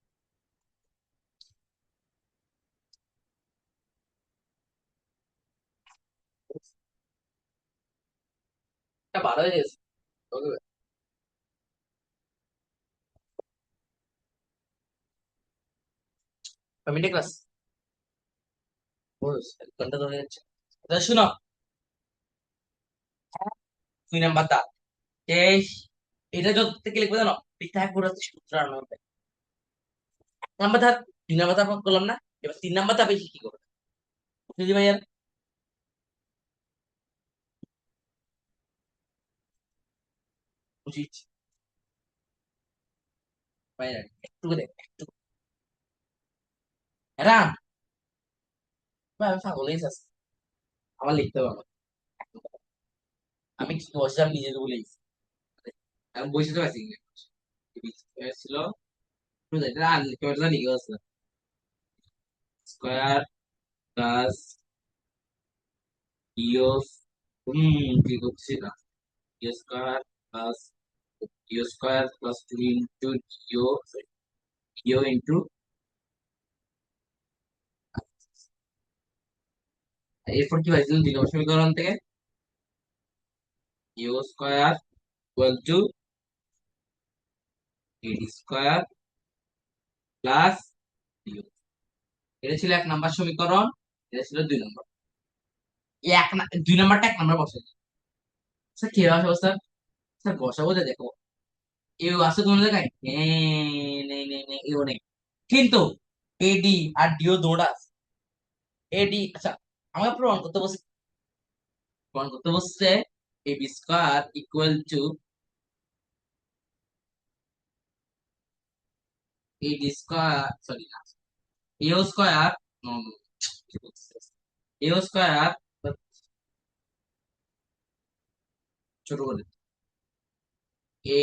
S1: এটা ভালো হয়ে গেছে। মিনিট ক্লাস ঘন্টা ধরে যাচ্ছে। তা শুনো, 2 নম্বর দা, এই এটা যত থেকে লিখবে জানো, পিথাগোরাস সূত্র আর নাম্বার। 1 নম্বর ধাপ, 2 নম্বর ধাপ করলাম না, এবার 3 নম্বর ধাপে কি করবে বুঝলি ভাইয়া? বুঝিয়েছি ভাইয়া, একটু দেখ একটু। রাম ভাই, আমি পাগল হয়ে যাচ্ছি, আমার লিখতে হবে আমার। আমি কি বসে আমি নিজেকে বলে দিচ্ছি, আমি বসে তো পারছি না। ছিল এটা আর লিখতে পারছি না, লিখে আছে স্কয়ার প্লাস ইও, কি করছি না, ইও স্কয়ার প্লাস ইও স্কয়ার প্লাস 2 ইন্টু ইও, ইও ইন্টু, এরপর কি পাইছিলাম 2 নম্বর সমীকরণ থেকে? U square equal to eddy square plus U. এটা ছিল 1 নম্বর সমীকরণ, এটা ছিল 2 নম্বর। এই 2 নম্বরটা 1 নম্বর বসাই। স্যার কি বসাবো স্যার? স্যার বসাবো যে দেখো, ইউ আছে কোন জায়গায়? নেই নেই নেই, ইউ নেই, কিন্তু এডি আর ডিও দৌড়া আছে। এডি, আচ্ছা, আমাকে প্রমাণ করতে বসে, প্রমাণ করতে বসছে a b square equal to eddy square, sorry না, ইউ স্কয়ার, ইউ স্কয়ার, ছোট করে a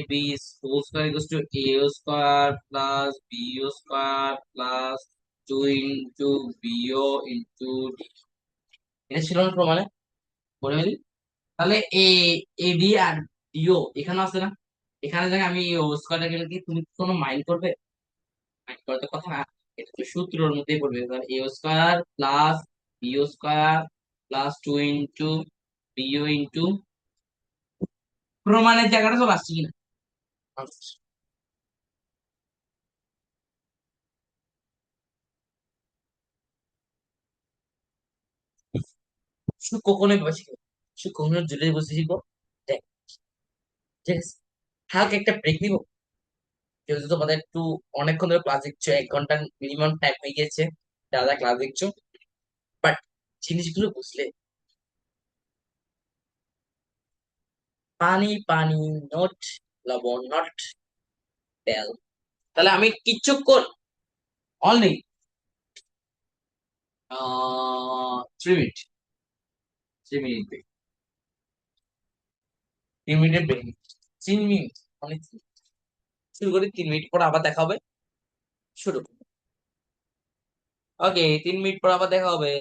S1: b whole square equals to A square plus b square plus 2 into b o into d. এটা ছিল না প্রমাণে, বলে ফেলি। তাহলে এ বি আর ডিও এখানে আছে না, এখানে জায়গায় আমি ও স্কয়ারটা গেলে কি তুমি কোনো মাইন্ড করবে? মাইন্ড করার তো কথা না, এটা তো সূত্রের মধ্যেই পড়বে। তাহলে এ square plus b square plus two into b o into প্রমাণের জায়গাটা সব আসছে কিনা। আচ্ছা, শুধু কখনোই পাচ্ছি, শুধু কখনো জুড়ে বসে শিখবো। দেখ, ঠিক আছে, হালকা একটা ব্রেক নিবো। যেহেতু তোমাদের একটু অনেকক্ষণ ধরে ক্লাস দিচ্ছ, 1 ঘন্টা মিনিমাম টাইম হয়ে গেছে দাদা ক্লাস দিচ্ছ, বাট জিনিসগুলো বুঝলে, পানি পানি, নট লবণ, নট তেল। তাহলে আমি কিছুক্ষণ অনলি 3 মিনিট, 3 মিনিট ব্রেক, 3 মিনিটের ব্রেক, 3 মিনিট, অনেক। শুরু করি, 3 মিনিট পর আবার দেখা হবে। শুরু। ওকে, 3 মিনিট পর আবার দেখা হবে।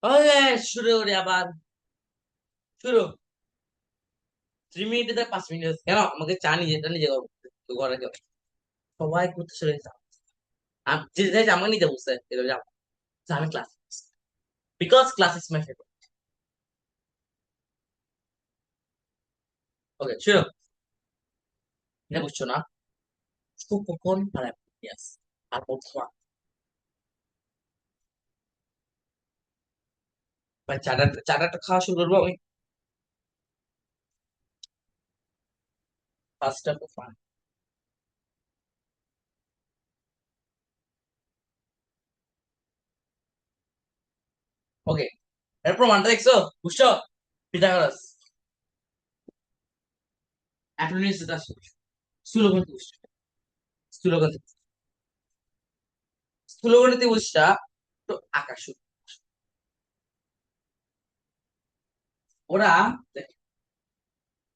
S1: ওকে, শুরু করি আবার। শুরু। 3 মিনিটে তার 5 মিনিট কেন আমাকে চা নিজে এটা নিজে করবো। তো ঘরে কেউ নেই। সবাই করতে চলে যাও। আমি যেতে চাইছি আমাকে নিতে বলছে এবার যাও। তো আমি class, because class is my favourite. Okay শুরু। এটা বুঝছো না? তো কখন আর ইয়াস আর প্রথমা মানে চাটা চাটা খাওয়া শুরু করবো আমি। First of fun. ওকে, এর প্রমাণটা দেখছো? বুঝছো? পিথাগোরাস। অ্যাপোলোনিয়াস যেটা স্থূলগণিত বুঝছো? স্থূলগণিত, স্থূলগণিত বুঝছা? তো আকাশ। ওরা দেখ,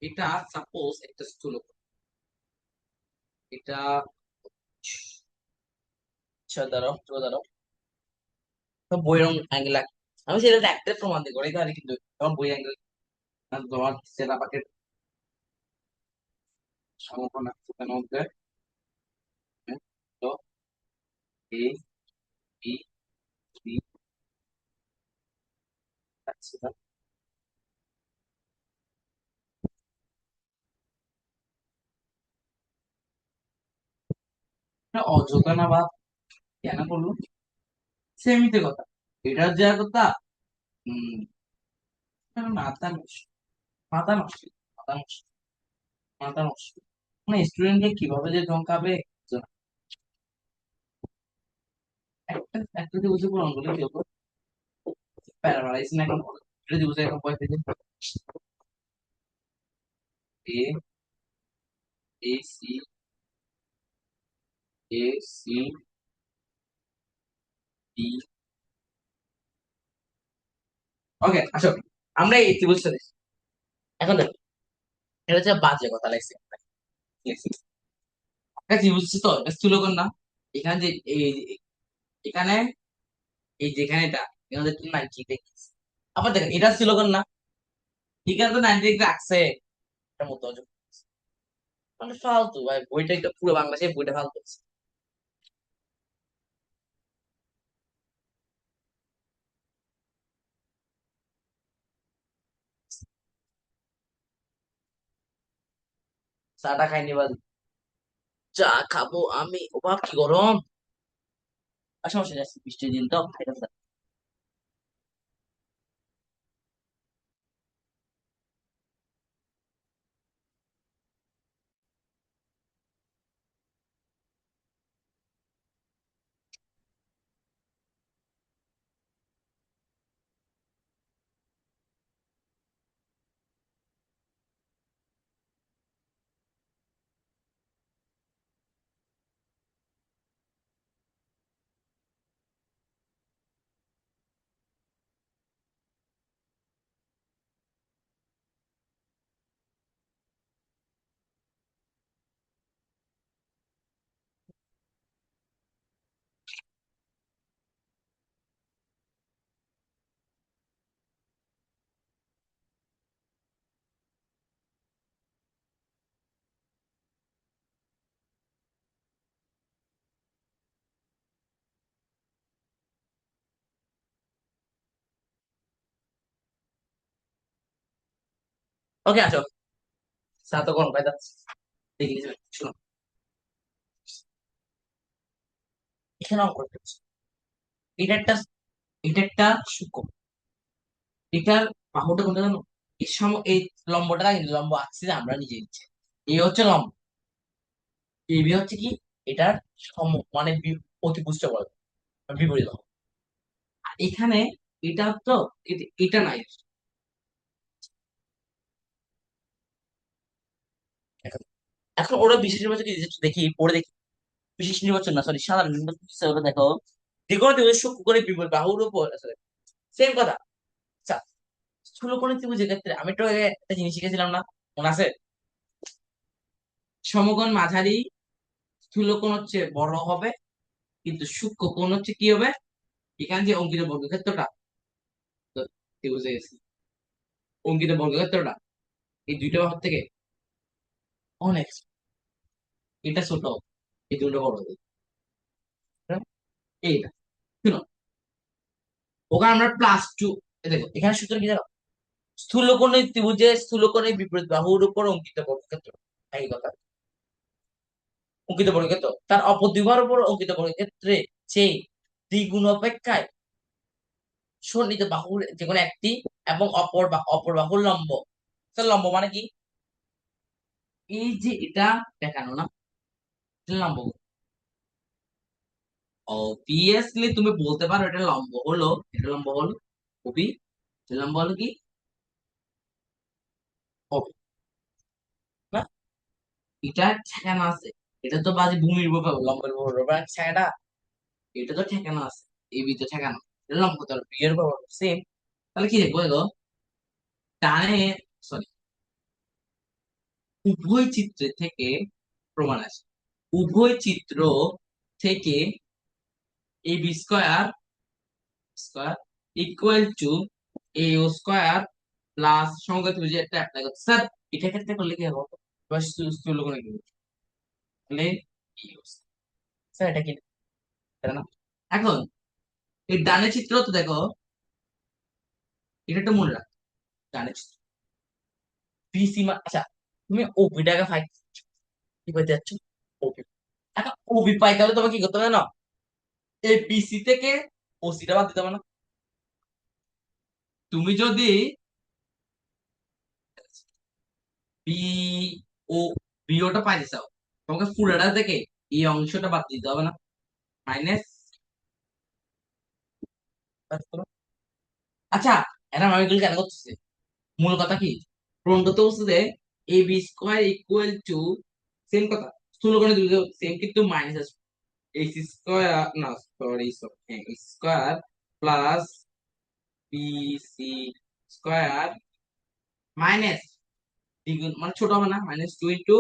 S1: এটা সাপোজ একটা স্থূল, এটা ধরো ধরো তো বই রং অ্যাঙ্গেল। আমি সেটা একটা প্রমাণ দিই করে তাহলে কিন্তু তখন বই অ্যাঙ্গেল তোমার সেটা পাকে সমকোণ আঁকতে মধ্যে তো এ বি সি আচ্ছা। এটা অযথা না বা কেন করলো সেমিতে কথা, এটা যা কথা। হম, মাথা নষ্ট, মাথা নষ্ট, মাথা নষ্ট, মাথা নষ্ট। মানে স্টুডেন্টকে কিভাবে যে ধমকাবে একটা একটা দিবসে পুরো অঙ্গুলি কি হতো, প্যারালাইজ না এখন এটা দিবসে এখন পয়সা দিন a a c a c d. Okay আসো, আমরা এই ত্রিভুজটা দেখি। এখন দেখো, এটা হচ্ছে বাজে কথা লাগছে। একটা ত্রিভুজ আছে তো, এটা স্থূলকোণ না? এখানে যে এখানে এই যেখানে এটা এখানে 90 ডিগ্রি। আবার দেখেন এটা স্থূলকোণ না? এখানে তো 90 ডিগ্রি রাখছে। এটা মতো অযোগ্য। মানে ফালতু ভাই, বইটা একটা পুরো বাংলাদেশে বইটা ফালতু আছে। চাটা খাই নিবা? চা খাবো আমি, ও বাপ কি গরম। আর সমস্যা নেই, বৃষ্টির দিন তো খাইতে পারি। ওকে আসো, চা তো গরম পাই যাচ্ছে। দেখি কিছু শোনো, এখানে অঙ্ক করতে হচ্ছে। এটা একটা, এটা একটা সূক্ষ্ম, এটার বাহুটা কোনটা জানো? এই লম্বটা কিন্তু লম্ব আঁকছি যে আমরা নিজে নিচ্ছি। এই হচ্ছে লম্ব, এই বি হচ্ছে কি এটার মানে অতিপুষ্ট বল, বিপরীত বাহু। আর এখানে এটা তো এটা নাই। এখন এখন ওরা বিশেষ নির্বাচন কি দিয়েছে একটু দেখি, পড়ে দেখি। বিশেষ নির্বাচন না, সরি সাধারণ নির্বাচন দিচ্ছে, ওরা দেখো যে কোনো ত্রিভুজের সূক্ষ্ম করে বিপরীত বাহুর উপর আসলে সেম কথা। আচ্ছা, স্থূল কোণ ত্রিভুজের ক্ষেত্রে আমি তো আগে একটা জিনিস শিখেছিলাম না, মনে আছে? সমকোণ মাঝারি, স্থূল কোণ হচ্ছে বড় হবে, কিন্তু সূক্ষ্ম কোণ হচ্ছে কি হবে? এখানে যে অঙ্কিত বর্গক্ষেত্রটা বুঝে গেছি। অঙ্কিত বর্গক্ষেত্রটা এই দুইটা বাহুর থেকে অনেক এটা ছোট, এই দুটো বড় হবে। হ্যাঁ? এইটা শুনো, ওখানে আমরা +2, দেখো এখানে সূত্র কি জানো? স্থূলকোণের ত্রিভুজে স্থূলকোণের বিপরীত বাহুর উপর অঙ্কিত বর্গক্ষেত্র, এই কথা। অঙ্কিত বর্গক্ষেত্র তার অপর দুই বাহুর উপর অঙ্কিত বর্গক্ষেত্রে চেয়ে দ্বিগুণ অপেক্ষায় সন্নিহিত বাহুর যে কোনো একটি এবং অপর বাহুর লম্ব। তো লম্ব মানে কি? এই যে এটা দেখানো না, এটা লম্ব। অবভিয়াসলি তুমি বলতে পারো এটা লম্ব হলো, এটা লম্ব হলো কবি, এটা লম্ব হলো কি হবে না? এটা ঠেকানো আছে, এটা তো বাজে ভূমির উপর পাবো, লম্বের উপর পাবো না ঠেকাটা। এটা তো ঠেকানো আছে, এই বি তো ঠেকানো, এটা লম্ব হতে হবে বিয়ের উপর সেম। তাহলে কি দেখবো দেখো, ডানে, সরি, উভয় চিত্র থেকে প্রমাণ আছে, উভয় চিত্র থেকে a B square square equal to a o square plus সংজ্ঞা ত্রিভুজে একটা অ্যাপ্লাই করতে স্যার, এটা ক্ষেত্রে করলে কি হবে? এবার স্থূল করে কি তাহলে কি হবে? স্যার এটা কি, তাই না? এখন এই ডানের চিত্র তো দেখো, এটা একটু মনে রাখ, ডানের চিত্র বিসি আচ্ছা, তুমি ওপিটাকে ফাইন কি পাইতে যাচ্ছ? ওপি, এখন ওবি পাইতে হলে তোমাকে কি করতে হবে না, এই বিসি থেকে ওসিটা বাদ দিতে হবে না? তুমি যদি বি ও বিওটা পাইতে চাও, তোমাকে পুরাটা থেকে এই অংশটা বাদ দিতে হবে না? মাইনাস, আচ্ছা এটা আমি এগুলো কেন করতেছি, মূল কথা কি, প্রণত বস্তুতে a B square equal to same কথা, স্থূলকোণে দুটো সেম কিন্তু মাইনাস আসবে, এ সি স্কোয়ার না sorry square plus b c square minus দ্বিগুণ মানে ছোট হবে না, -2 ইন্টু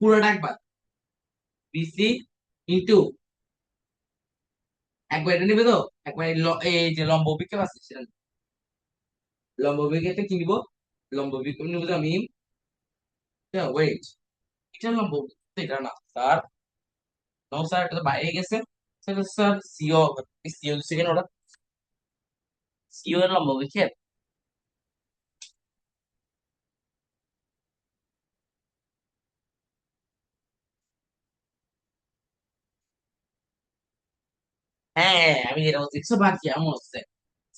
S1: পুরোটা একবার বিসি ইন্টু একবার এটা নিবে তো, একবার এই যে লম্ব বিক্ষেপ আছে সেটা নিবো। লম্ব বিক্ষেপটা কি নিব, লম্ব বিক্ষেপ নিব যে আমি, ওয়েট, এটা লম্ব বিক্ষেপ, এটা না স্যার, নো স্যার এটা তো বাইরে গেছে, sir sir CO, CO second order, CO এর লম্ব বিক্ষেপ। হ্যাঁ হ্যাঁ, আমি যেটা বলছি 100 ভাগ কি এমন হচ্ছে,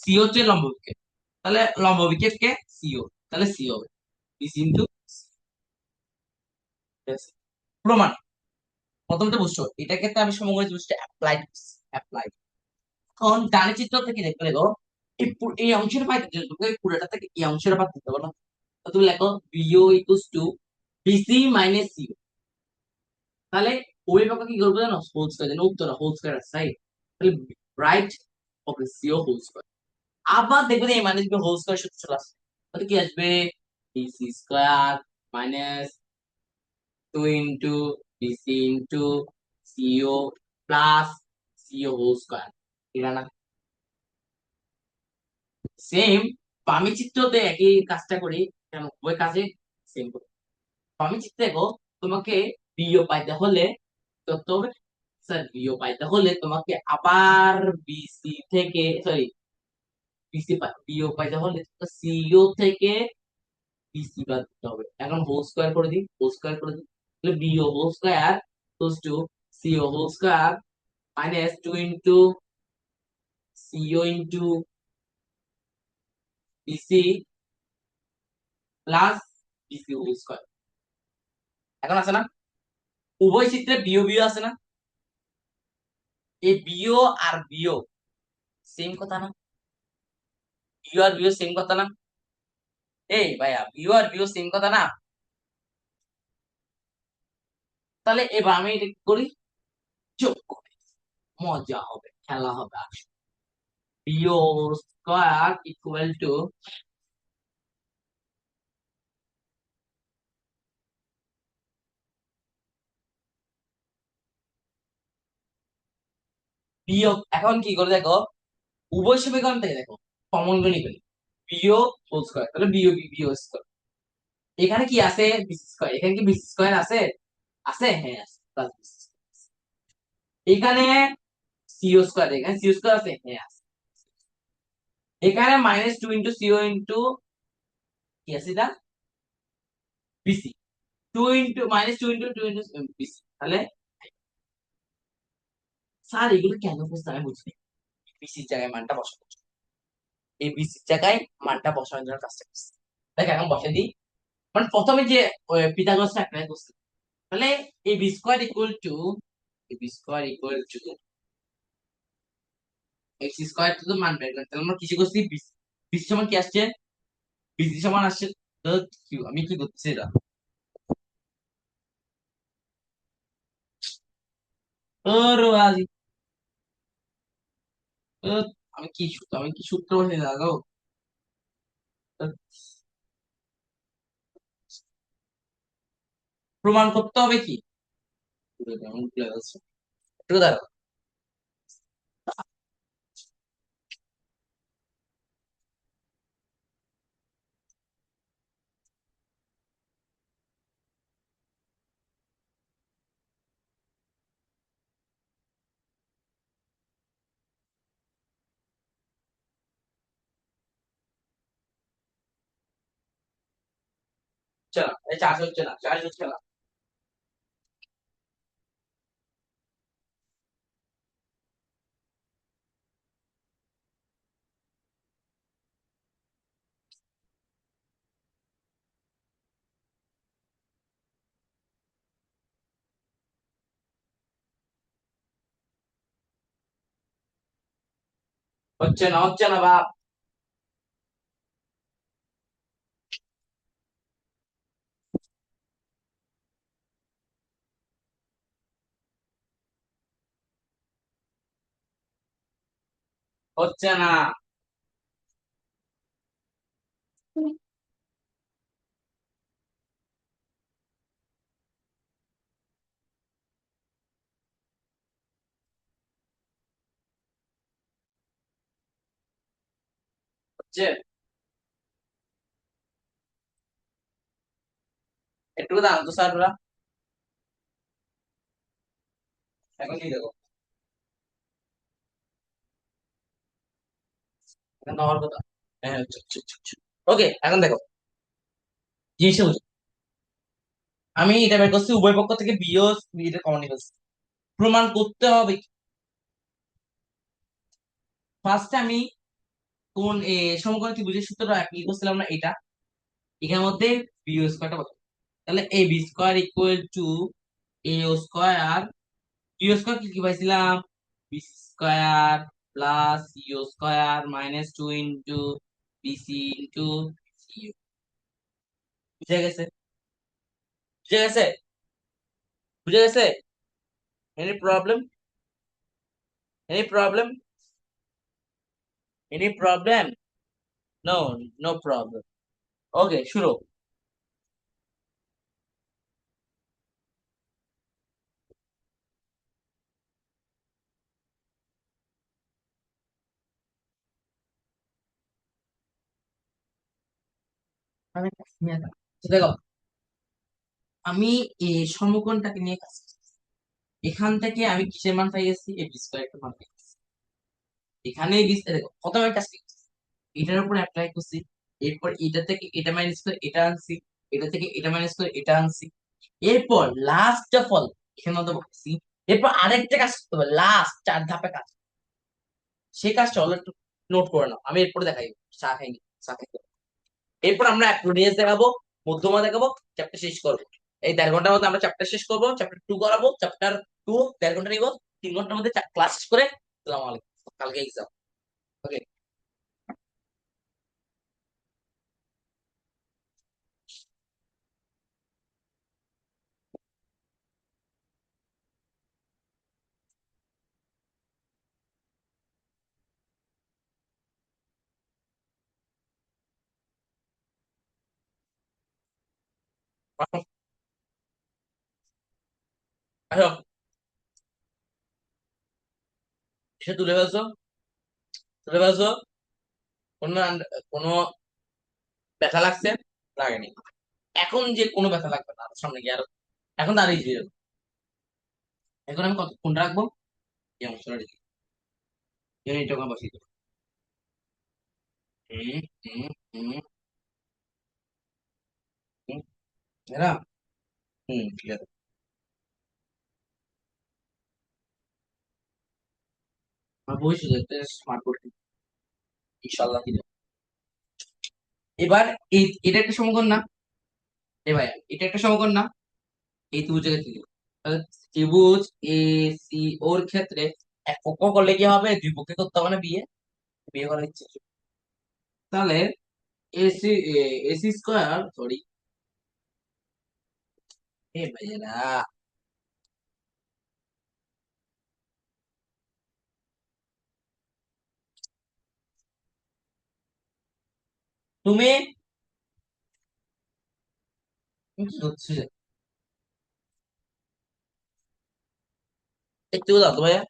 S1: সিও হচ্ছে লম্ব বিক্ষেপ, তাহলে লম্ব বিক্ষেপ কে সিও, তাহলে সি হবে বিসি ইন্টু প্রমাণ। প্রথমটা বুঝছো, এটাকে তো আমি সমগ্র জিনিসটা অ্যাপ্লাই অ্যাপ্লাই। এখন ডানের চিত্র থেকে দেখতে দেখো, এই অংশের পাই দিতে হবে, এই পুরোটা থেকে এই অংশের পাই দিতে হবে না? তো তুমি লেখো BO equals to BC minus CO, তাহলে ওই পাকা কি করবো জানো, হোল স্কয়ার, জানো উত্তর হোল স্কয়ার আছে তাই, তাহলে রাইট, ওকে সিও হোল স্কয়ার। আবার দেখবে এই মাইনাস বি হোল স্কয়ার সূত্র চলে আসছে, তাহলে কি আসবে, BC square minus 2 into BC into CO plus CO whole square, এটা না? সেম বামে চিত্রতে একই কাজটা করি, কেন ওই কাজে সেম করি। বামে চিত্রে দেখো, তোমাকে বিও পাইতে হলে কত হবে, স্যার বিও পাইতে হলে তোমাকে আবার বিসি থেকে, সরি বিও পাইতে হলে সিও থেকে বিসি বাদ দিতে হবে। এখন হোল স্কয়ার করে দিই, হোল স্কয়ার করে দিই, তাহলে BO whole square equals to CO whole square minus 2 into CO into BC plus BC whole square. এখন আছে না, উভয় চিত্রে বিও বিও আছে না, এই বিও আর বিও সেম কথা না, বিও আর বিও সেম কথা না, এই ভাইয়া বিও আর বিও সেম কথা না? তাহলে এবার আমি এটা কি করি, যোগ করি, মজা হবে, খেলা হবে আসলে। বিও স্কয়ার ইকুয়াল টু বিয়োগ, এখন কি করে দেখো, উভয় সমীকরণ থেকে দেখো, কমন গুলো নিবে, বিও হোল স্কয়ার, তাহলে বিও বিও স্কয়ার। এখানে কি আছে, বিসি স্কয়ার, এখানে কি বিসি স্কয়ার আছে? আছে, হ্যাঁ আছে, প্লাস বিসি। এখানে সিও স্কয়ার, এখানে সিও স্কয়ার আছে, হ্যাঁ আছে। এখানে minus two into CO into কি আছে এটা, BC, two into minus two into BC, তাহলে স্যার এগুলো কেন বুঝতে আমি বুঝি বিসির জায়গায় মানটা বসাবো, এই বিসির জায়গায় মানটা বসানোর জন্য কাজটা করছি। দেখ এখন বসে দিই, মানে প্রথমে যে পিথাগোরাসটা অ্যাপ্লাই করছি, তাহলে A B square equal to, A B square equal to x square তো মান বের করতে, তাহলে আমরা কিছু করছি বিসি, বিসি সমান কি আসছে, বিসি সমান আসছে কিউ। আমি কি করতেছি এটা, ওর আজ আমি কি সূত্র বসে লাগো। প্রমাণ করতে হবে কি, একটু দাঁড়াও। হচ্ছে না, এই চার্জ হচ্ছে না, চার্জ হচ্ছে না, হচ্ছে না, হচ্ছে না বাপ, হচ্ছে না, হচ্ছে, একটু দাঁড়ান তো স্যাররা, এখন কি দেখো, এখন তো আমার কথা, হ্যাঁ হচ্ছে হচ্ছে হচ্ছে। ওকে এখন দেখো, জিনিসটা বুঝো, আমি এটা বের করছি উভয় পক্ষ থেকে বিয়োগ, এটা কমন নিতেছি, প্রমাণ করতে হবে। ফার্স্টে আমি কোন সমকোণ ত্রিভুজের সূত্রটা কি করছিলাম না, এটা এখানের মধ্যে বি স্কয়ারটা কত, তাহলে A B square equal to A square, B square কি কি পাইছিলাম, B square plus U square minus two into BC into U. বুঝে গেছে, বুঝে গেছে, বুঝে গেছে, any problem, any problem, any problem, no, no problem. Okay শুরু, দেখো আমি এই সমকোণটাকে নিয়ে কাজ করছি। এখান থেকে আমি কিসের মান পাই গেছি, এই বি স্কয়ার একটা মান পাই গেছি। এখানে দেখো প্রথমে কাজ কি করছি? এটার উপর অ্যাপ্লাই করছি, এরপর এটা থেকে এটা মাইনাস করে এটা আনছি, এটা থেকে এটা মাইনাস করে এটা আনছি, এরপর লাস্ট ফল এখানে মতো বসছি। এরপর আরেকটা কাজ করতে হবে, লাস্ট চার ধাপে কাজ, সেই কাজটা হলো একটু নোট করে নাও, আমি এরপরে দেখাই, চা খাইনি, চা খাইতে হবে। এরপর আমরা অ্যাপ্রোডিয়াস দেখাবো, মধ্যমা দেখাবো, চ্যাপ্টার শেষ করবো। এই 1.5 ঘন্টার মধ্যে আমরা চ্যাপ্টার শেষ করবো, চ্যাপ্টার টু করাবো, চ্যাপ্টার টু 1.5 ঘন্টা নিব, 3 ঘন্টার মধ্যে ক্লাস শেষ করে সালাম আলাইকুম, কালকে এক্সাম। ওকে, আসো, সে তুলে ফেলছো, তুলে ফেলছো, কোনো কোনো ব্যথা লাগছে? লাগেনি। এখন যে কোনো ব্যথা লাগবে না, আরো সামনে গিয়ে আরো, এখন দাঁড়িয়ে দিয়ে যাবো। এখন আমি কতক্ষণ রাখবো? এই অংশটা রেখে ইউনিট ওখানে বসিয়ে দেবো। হুম, হুম, হুম, হুম, এরা, ঠিক আছে। আমার ভবিষ্যতে স্মার্ট বোর্ড ইনশাল্লাহ দিবে। এবার এটা একটা সমীকরণ না? এ ভাই, এটা একটা সমীকরণ না? এই ত্রিভুজের ক্ষেত্রে ত্রিভুজ এ সি ওর ক্ষেত্রে এক পক্ষ করলে কি হবে, দুই পক্ষে করতে হবে না বিয়ে? বিয়ে করার ইচ্ছে আছে। তাহলে এসি এসি স্কোয়ার, সরি, এ ভাইয়েরা, তুমি তুমি কি হচ্ছে? একটু দাও তো ভাইয়া।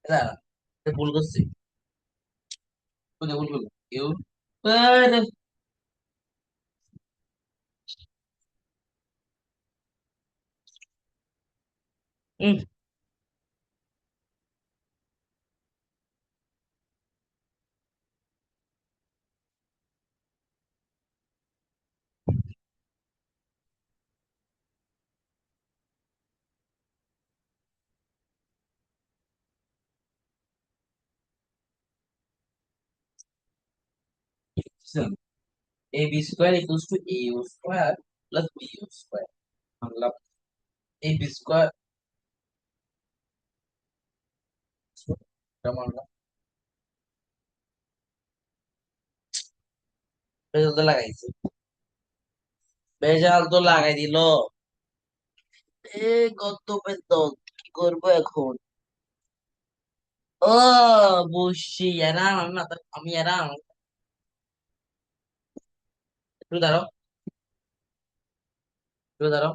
S1: দাঁড়া, ভুল করছি। কোথায় ভুল করলাম কেউ? আরে, um, A B square equals to A U square plus B U square. মানলাম এ বি স্কোয়ার, মানলাম। বেজাল তো লাগাইছে, বেজাল তো লাগাই দিল। এ কত বেতন, কি করবো এখন? ও, বুঝছি, এরাম আমি মাথা, আমি এরাম। একটু দাঁড়াও, একটু দাঁড়াও।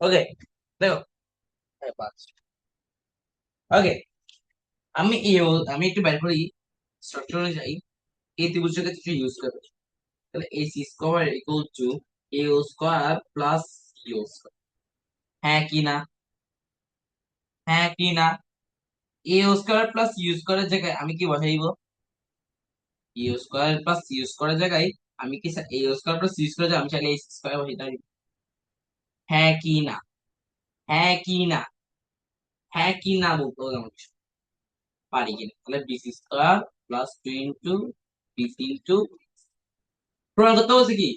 S1: ওকে, দেখো, ওকে, আমি একটু বের করি, স্ট্রাকচার অনুযায়ী এই ত্রিভুজটাকে কিছু ইউজ করবে। তাহলে A C square equal to A square plus U square. হ্যাঁ কি না? হ্যাঁ কি না? এ স্কোয়ার প্লাস ইউ স্কোয়ারের জায়গায় আমি কি বসাইবো? ইউ স্কোয়ার প্লাস ইউ স্কোয়ারের জায়গায় আমি কি এ স্কোয়ার প্লাস ইউ স্কোয়ার, আমি চাইলে এ স্কোয়ার বসাইতে পারি। হ্যাঁ কি না? হ্যাঁ কি না? হ্যাঁ কি না বলতে হবে আমাকে, পারি কিনা? তাহলে BC square plus two into BC into, প্রমাণ করতে বলছে কি?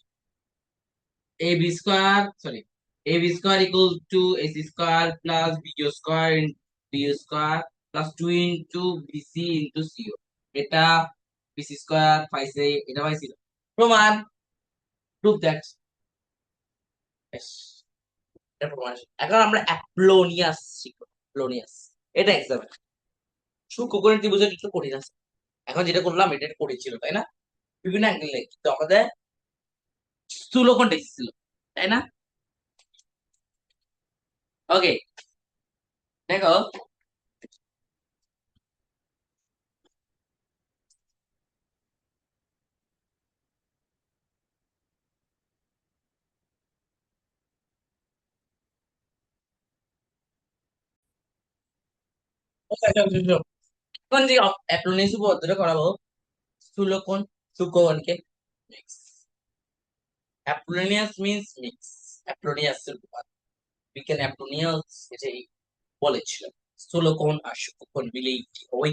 S1: A B square, sorry, A B square equal to A C square plus B square B square plus two into BC into CO. এটা বিসি স্কোয়ার পাইছে, এটা পাইছিল। প্রমাণ, proof that. এটা প্রমাণ। এখন আমরা অ্যাপ্লোনিয়াস শিখবো, অ্যাপ্লোনিয়াস। এটা এক্সাম্পল, সূক্ষ্মকোণের ত্রিভুজের একটু কঠিন আছে। এখন যেটা করলাম এটা কঠিন ছিল, তাই না? বিভিন্ন অ্যাঙ্গেল কিন্তু আমাদের স্থূলকোণটা এসেছিল, তাই না? ওকে, দেখো। এখন যে অ্যাপ্লোনিয়াস উপপাদ্যটা করাবো, স্থূলকোণ সূক্ষ্মকোণকে মিক্স। অ্যাপ্লোনিয়াস মিন্স মিক্স, অ্যাপ্লোনিয়াস উপপাদ্য, বিজ্ঞান অ্যাপ্লোনিয়াস এটাই বলেছিল, স্থূলকোণ আর সূক্ষ্মকোণ মিলেই কি ওই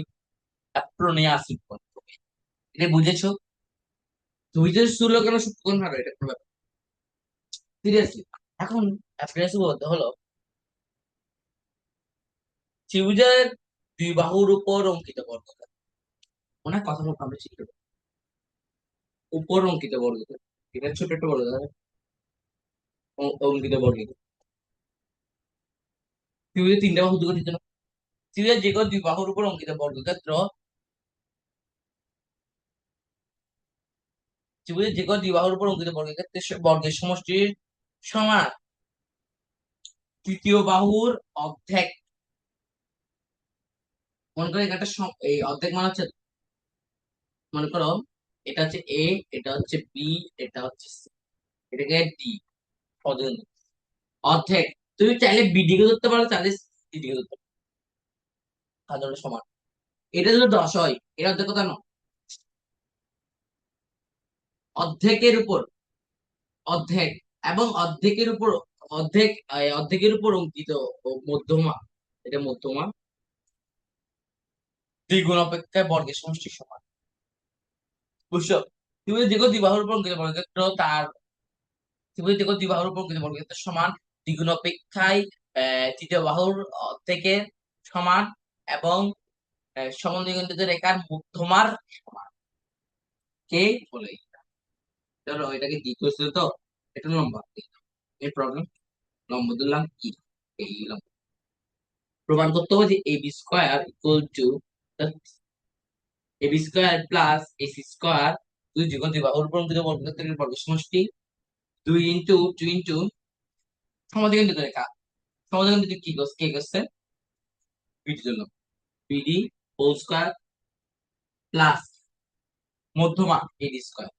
S1: অ্যাপ্লোনিয়াস উপপাদ্য হবে। এটা বুঝেছো? তুমি যদি স্থূলকোণ আর সূক্ষ্মকোণ ভাবে, এটা কোনো ব্যাপার সিরিয়াসলি। এখন অ্যাপ্লোনিয়াস উপপাদ্য হলো ত্রিভুজের দুই বাহুর উপর অঙ্কিত বর্গক্ষেত্র। ওনার কথা মতো আমরা শিখতে পারি। উপর অঙ্কিত বর্গক্ষেত্র, এটা ছোট একটা বর্গক্ষেত্র, অঙ্কিত বর্গক্ষেত্র। ত্রিভুজের তিনটা বাহু দুটো দিতে না, ত্রিভুজের যে কোনো দুই বাহুর উপর অঙ্কিত বর্গক্ষেত্র, ত্রিভুজের যে কোনো দুই বাহুর উপর অঙ্কিত বর্গক্ষেত্রের বর্গের সমষ্টির সমান তৃতীয় বাহুর অর্ধেক। মনে করো এটা এই অর্ধেক মানে হচ্ছে, মনে করো এটা হচ্ছে এ, এটা হচ্ছে বি, এটা হচ্ছে সি, এটাকে ডি, অর্ধেক। তুমি চাইলে বিডি কে ধরতে পারো, চাইলে সিডি কে ধরতে পারো, সাধারণ সমান। এটা যদি 10 হয়, এর অর্ধেক কত না? অর্ধেকের উপর অর্ধেক, এবং অর্ধেকের উপর অর্ধেক, অর্ধেকের উপর অঙ্কিত মধ্যমা, এটা মধ্যমা দ্বিগুণ অপেক্ষায় বর্গের সমষ্টি সমান। বুঝছো? তুমি যদি দেখো দ্বিবাহুর উপর অঙ্কিত বর্গক্ষেত্র তার, তুমি যদি দেখো দ্বিবাহুর উপর অঙ্কিত বর্গক্ষেত্র সমান দ্বিগুণ অপেক্ষায় তৃতীয় বাহুর অর্ধেকের সমান, এবং সমদ্বিখণ্ডিত রেখার মধ্যমার সমান। কে বলে? চলো এটাকে কি করছিল তো, এটা লম্বা, এর প্রবলেম, লম্ব দিলাম কি, এই লম্ব। প্রমাণ করতে হবে যে A B square equal to A B square plus AC square, দুই যুগ দুই বাহুর উপর অঙ্কিত বর্গক্ষেত্রের বর্গ সমষ্টি, 2 ইন্টু 2 ইন্টু সমদ্বিখণ্ডিত রেখা। সমদ্বিখণ্ডিত কি করছে, কে করছে, বিডি জন্য, বিডি হোল স্কোয়ার প্লাস মধ্যমা এডি স্কোয়ার।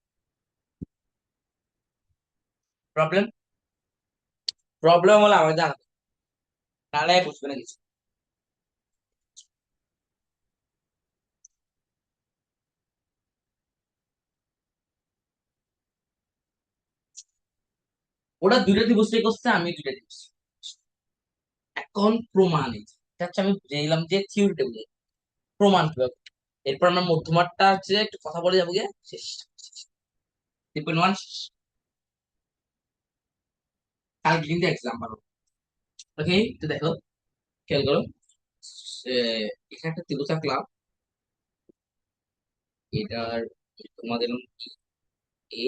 S1: প্রবলেম, প্রবলেম হলো আমাদের জানতে, নাহলে বুঝবে না কিছু। ওরা দুইটা ত্রিভুজটাই করছে, আমি দুইটা ত্রিভুজ। এখন প্রমাণ এই যে, এটা হচ্ছে আমি বুঝে নিলাম যে থিওরিটা বুঝে, প্রমাণ কিভাবে। এরপর আমরা মধ্যমাটা হচ্ছে একটু কথা বলে যাবো গিয়ে, শেষ। 3.1 কালকে কিন্তু এক্সাম পাবো। ওকে, তো দেখো, খেয়াল করো, এখানে একটা ত্রিভুজ আঁকলাম, এটার তোমাদের এ,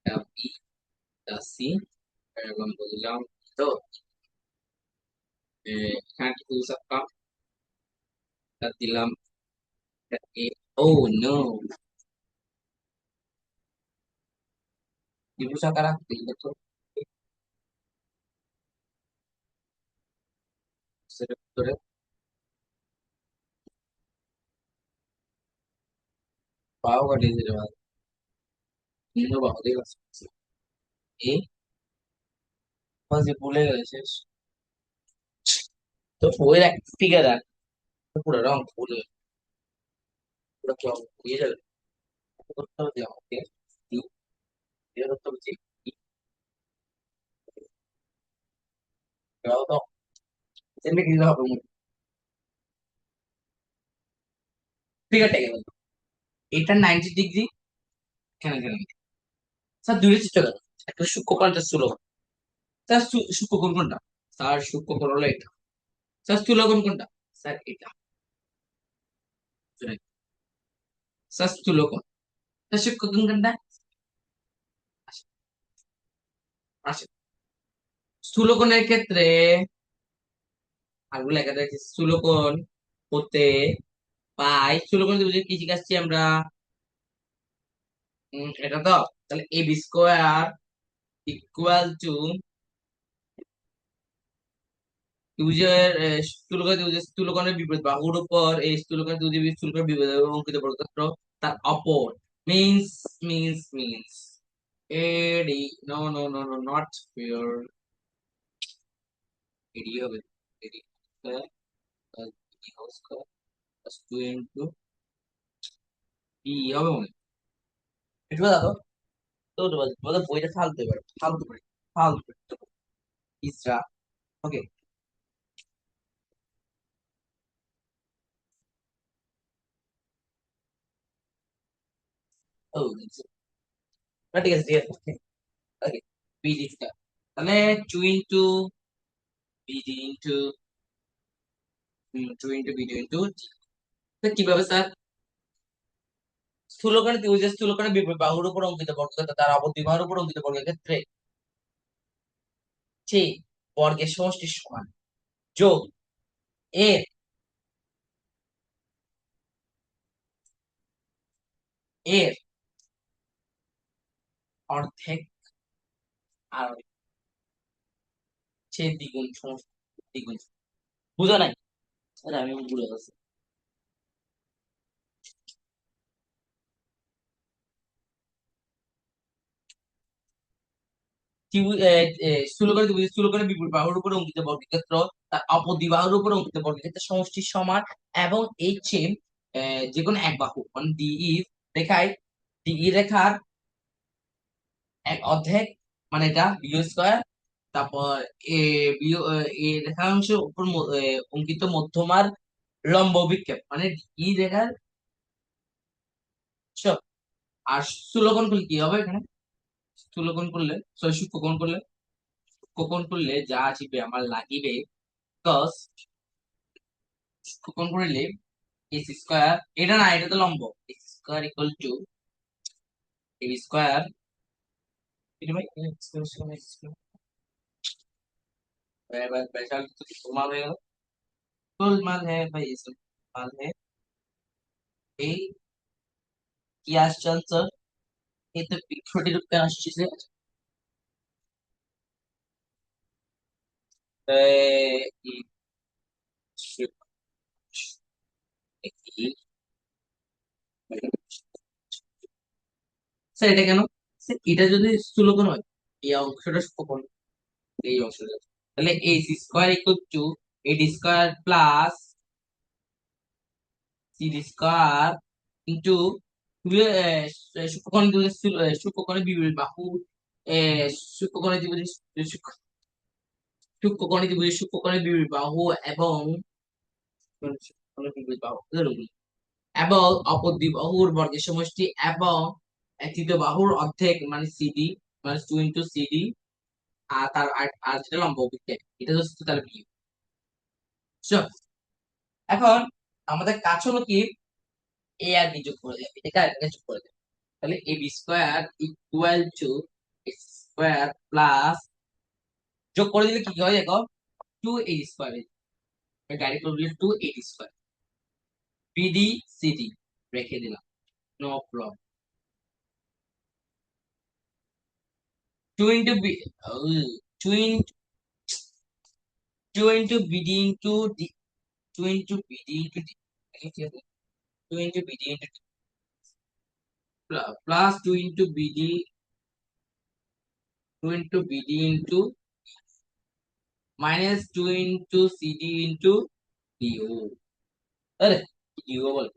S1: এটা বি, এটা সি, এরকম বুঝলাম তো। এখানে একটা ত্রিভুজ আঁকলাম, এটা দিলাম, এটা এ। ও নো, ত্রিভুজ আকার আঁকতে গেলে তো সেটা ভিতরে পাও কাটিয়ে দিতে পারে, নিম্ন বাহু দিয়ে কাজ করছে। এ, যে ভুলে গেলে শেষ। তো ওই এক ফিগার আর পুরো রং ভুলে, পুরো কি রং ঘুরিয়ে যাবে, করতে হবে যে আমাকে দিয়ে করতে হবে যে তো সেমনি দিতে হবে ফিগারটা গেল। এটা 90 ডিগ্রি, কেন কেন স্যার দুইটা চিত্র কেন, একটা সূক্ষ্মকোণ একটা স্থূলকোণ। স্যার সূক্ষ্মকোণ কোনটা? স্যার সূক্ষ্মকোণ হলো এটা। স্যার স্থূলকোণ কোনটা? স্যার এটা। স্যার স্থূলকোণ, স্যার সূক্ষ্মকোণ কোনটা? আসে, আসে। স্থূলকোণের ক্ষেত্রে আগুলো লেখা আছে, স্থূলকোণ হতে পাই, স্থূলকোণ বুঝে কি শিখাচ্ছি আমরা, এটা তো, তাহলে A B square equal two ত্রিভুজের স্থূলকোণের বিপরীত বাহুর উপর এই স্থূলকোণের ত্রিভুজের স্থূলকোণের বিপরীত বাহু অঙ্কিত বর্গক্ষেত্র তার অপর means means AD no no no no not ফিওর এডি হবে AD square plus B whole square plus 2 into B হবে মনে একটু দাও তো তোমাদের বইটা ফালতু এবার ফালতু করে ফালতু ইসরা ওকে ও ঠিক আছে ঠিক আছে ওকে বিডি স্কয়ার তাহলে 2 into BD into 2 into BD into কিভাবে স্যার স্থূলকোণে ত্রিভুজের স্থূলকোণের বিপরীত বাহুর উপর অঙ্কিত বর্গক্ষেত্র তার অপর দুই বাহুর উপর অঙ্কিত বর্গক্ষেত্রে সেই বর্গের সমষ্টির সমান যোগ এর এর অর্ধেক আর সে দ্বিগুণ সমষ্টি দ্বিগুণ বুঝো নাই আরে আমি ভুলে গেছি স্থূলকোণে ত্রিভুজের স্থূলকোণের বিপরীত বাহুর উপর অঙ্কিত বর্গক্ষেত্র তার অপর দুই বাহুর উপর অঙ্কিত বর্গক্ষেত্রের সমষ্টির সমান এবং এই চেন যে কোনো এক বাহু মানে ডিই রেখায় ডিই রেখার এক অর্ধেক মানে এটা বিও স্কয়ার তারপর এ বিও এ রেখাংশের উপর অঙ্কিত মধ্যমার লম্ব বিক্ষেপ মানে ই রেখার সব আর স্থূলকোণ করলে কি হবে এখানে স্থূলকোণ করলে সরি সূক্ষ্মকোণ করলে সূক্ষ্মকোণ করলে যা আসবে আমার লাগিবে cos সূক্ষ্মকোণ করলে এস স্কয়ার এটা না এটা তো লম্ব S square equal to A square এটা ভাই बैठा तो तुम्हारा है कुल मान है भाई इसमें मान है ए কি আসছে आंसर এই তো ছোটি রূপে আসছে যে এই স্যার এটা কেন স্যার এটা যদি স্থূলকোণ হয় এই অংশটা সূক্ষ্মকোণ এই অংশটা তাহলে এ square equal to eddy square plus C square into সূক্ষ্মকোণ যদি সূক্ষ্মকোণের বিপরীত বাহু সূক্ষ্মকোণের বিপরীত সূক্ষ্মকোণের বিপরীত বাহু এবং সূক্ষ্মকোণের বিপরীত বাহু এবং অপর দুই বাহুর বর্গের সমষ্টি এবং এক তৃতীয় বাহুর অর্ধেক মানে সিডি মানে 2 ইনটু সিডি আর তার আর যেটা লম্ব অভিক্ষেপ এটা হচ্ছে তার বিয়োগ Sure. এখন আমাদের কাজ হলো কি এ আর বি যোগ করে দেবে এটা আর এটাকে যোগ করে দেবে তাহলে A B square equal to square plus যোগ করে দিলে কি হয় দেখো 2 a স্কোয়ার ডাইরেক্ট করে দিলে 2 a স্কোয়ার বিডি সিডি রেখে দিলাম no problem 2 into B 2 into 2 into BD into D 2 into BD into D ঠিক আছে 2 into BD into plus 2 into BD 2 into BD into minus 2 into CD into DO আরে DO বল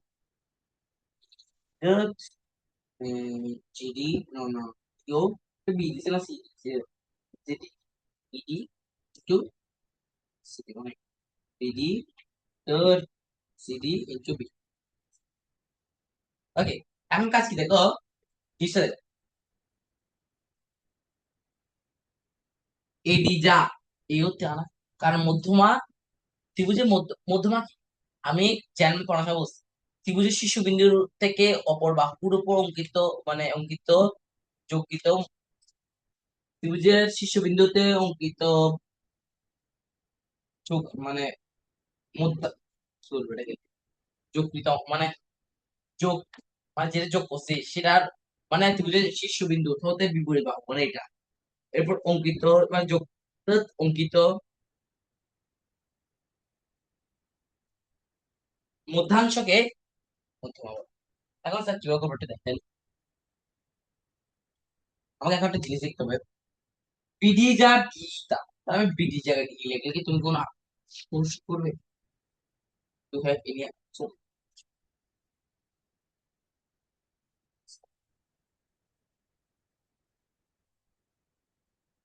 S1: GD no no DO B দিছে না C GD BD into CD মানে BD তোর CD into B okay এখন কাজ কি দেখো হিসাবে এডি যা এই হচ্ছে আনা কারণ মধ্যমা ত্রিভুজের মধ্যমা কি? আমি চ্যানেল পড়াশোনা বলছি ত্রিভুজের শীর্ষবিন্দুর থেকে অপর বাহুর উপর অঙ্কিত মানে অঙ্কিত যোগিত ত্রিভুজের শীর্ষবিন্দুতে অঙ্কিত যোগ মানে মধ্য কি বলবো এটাকে যকৃত মানে যোগ মানে যেটা যোগ করছে সেটার মানে ত্রিভুজের শীর্ষবিন্দু হতে বিপরীত বাহু মানে এটা এরপর অঙ্কিত, মানে যোগ, অঙ্কিত মধ্যাংশকে মধ্যমা বলে। এখন স্যার কিভাবে করবো একটু দেখেন। আমাকে এখন একটা জিনিস দেখতে হবে, বিডি যা ডিটা, আমি বিডি জায়গায় কি লিখলে কি তুমি কোনো পোস্ট করবে? টু হ্যাভ এনি,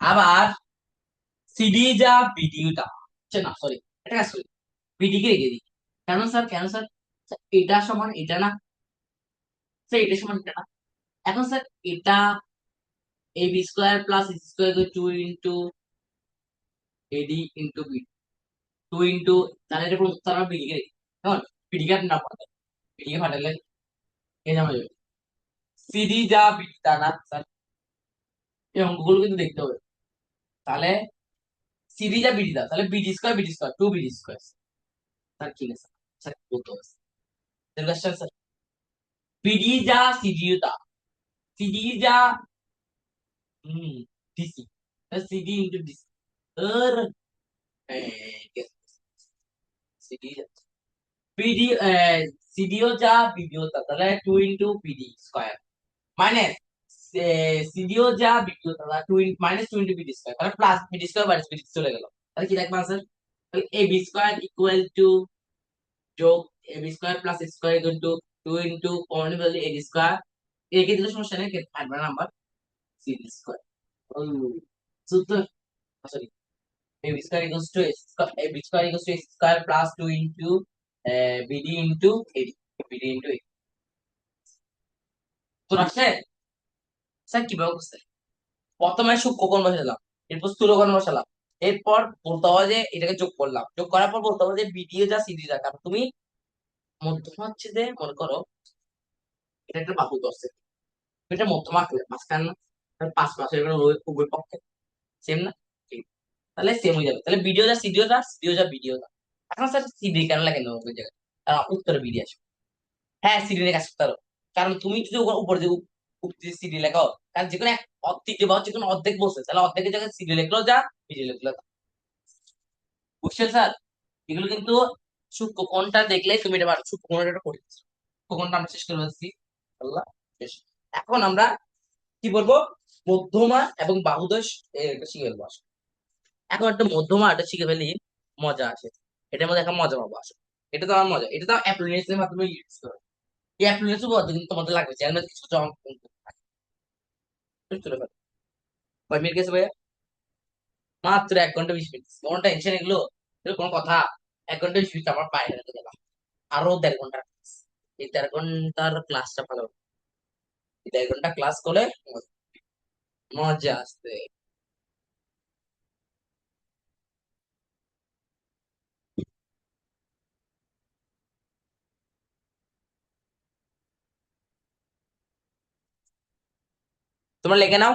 S1: আবার সিডি যা ভিডিওটা, না সরি, এটা কাজ করি, বিডি কে রেখে দিই। কেন স্যার, কেন স্যার? স্যার, এটা সমান এটা না, স্যার এটা সমান এটা না। এখন স্যার এটা A B square plus C square two into AD into B, two into, তাহলে এটা পুরো তার বিডি কে রেখে, কেমন? বিডি কে না পাঠালে, বিডি কে পাঠালে এ জামা যাবে। সিডি যা বিডি তা না স্যার, এই অঙ্কগুলো কিন্তু দেখতে হবে। তাহলে সিডি যা বিডি তা, তাহলে BD square to BD square, sir কি না স্যার, স্যার বলতে হবে স্যার। বিডি যা সিডিও তা, সিডি যা hmm DC, CD into DC, আর সিডি পিডি, সিডিও যা ভিডিও তা, তাহলে two into PD square minus সিডিও যা ভিডিও তা, two minus two into PD square, তাহলে plus PD square minus PD চলে গেল। তাহলে কি দেখবো আনসার? তাহলে A B square equal to যোগ A B square plus square equal to two into common value A B square, একে দিলে সমস্যা নেই, থাকবে নাম্বার সিডি স্কোয়ার। সূত্র, sorry, a b square equals to a b square equals to a square plus 2 into bd into ad, bd into ad। তো আসছে sir কিভাবে বুঝতে, প্রথমে সূক্ষ্মকোণ বসালাম, এরপর স্থূলকোণ বসালাম, এরপর বলতে হবে যে এটাকে যোগ করলাম, যোগ করার পর বলতে হবে যে বিডিও যা সিডি যা, কারণ তুমি মধ্যমা হচ্ছে যে মনে করো এটা একটা বাহু ধরছে, এটা মধ্যমা আঁকলে মাঝখান না, তাহলে পাঁচ পাশের উভয় পক্ষে সেম না, ঠিক। তাহলে সেম হয়ে যাবে, তাহলে ভিডিও যা সিডিও যা, সিডিও যা ভিডিও যা। এখন স্যার সিডি কেন লাগে না ওই জায়গায়? উত্তরে ভিডিও আসবে। হ্যাঁ সিডি লেখা আসতে পারো, কারণ তুমি যদি উপর যে সিডি লেখাও, কারণ যে কোনো এক অর্ধেক বা যে কোনো অর্ধেক বলছে, তাহলে অর্ধেকের জায়গায় সিডি লিখলো যা, ভিডিও লিখলো তা। বুঝছেন স্যার? এগুলো কিন্তু সূক্ষ্মকোণটা দেখলে তুমি এটা পারো, সূক্ষ্মকোণটা এটা করে দিচ্ছি, সূক্ষ্মকোণটা আমরা শেষ করে দিচ্ছি। আল্লাহ, শেষ। এখন আমরা কি বলবো, মধ্যমা এবং বাহুদশ এটা শিখে ফেলবো আসলে। এখন একটা মধ্যমা এটা শিখে ফেলি, মজা আছে, এটার মধ্যে একটা মজা পাবো আসলে। এটা তো আমার মজা, এটা তো অ্যাপ্লিকেশন এর মাধ্যমে ইউজ করে, এই অ্যাপ্লিকেশন বলতে কিন্তু তোমাদের লাগবে যে এর মধ্যে কিছু জমা তুলে ফেলো। কয় মিনিট গেছে ভাইয়া? মাত্র 1 ঘন্টা 20 মিনিট, কোনো টেনশন এগুলো, এগুলো কোনো কথা। 1 ঘন্টা 20 মিনিট আমার পায়ে হেঁটে গেলাম, আরো 1.5 ঘন্টা class। এই 1.5 ঘন্টার ক্লাসটা ভালো, এই 1.5 ঘন্টা ক্লাস করলে মজা আসবে। তোমরা লেখে নাও।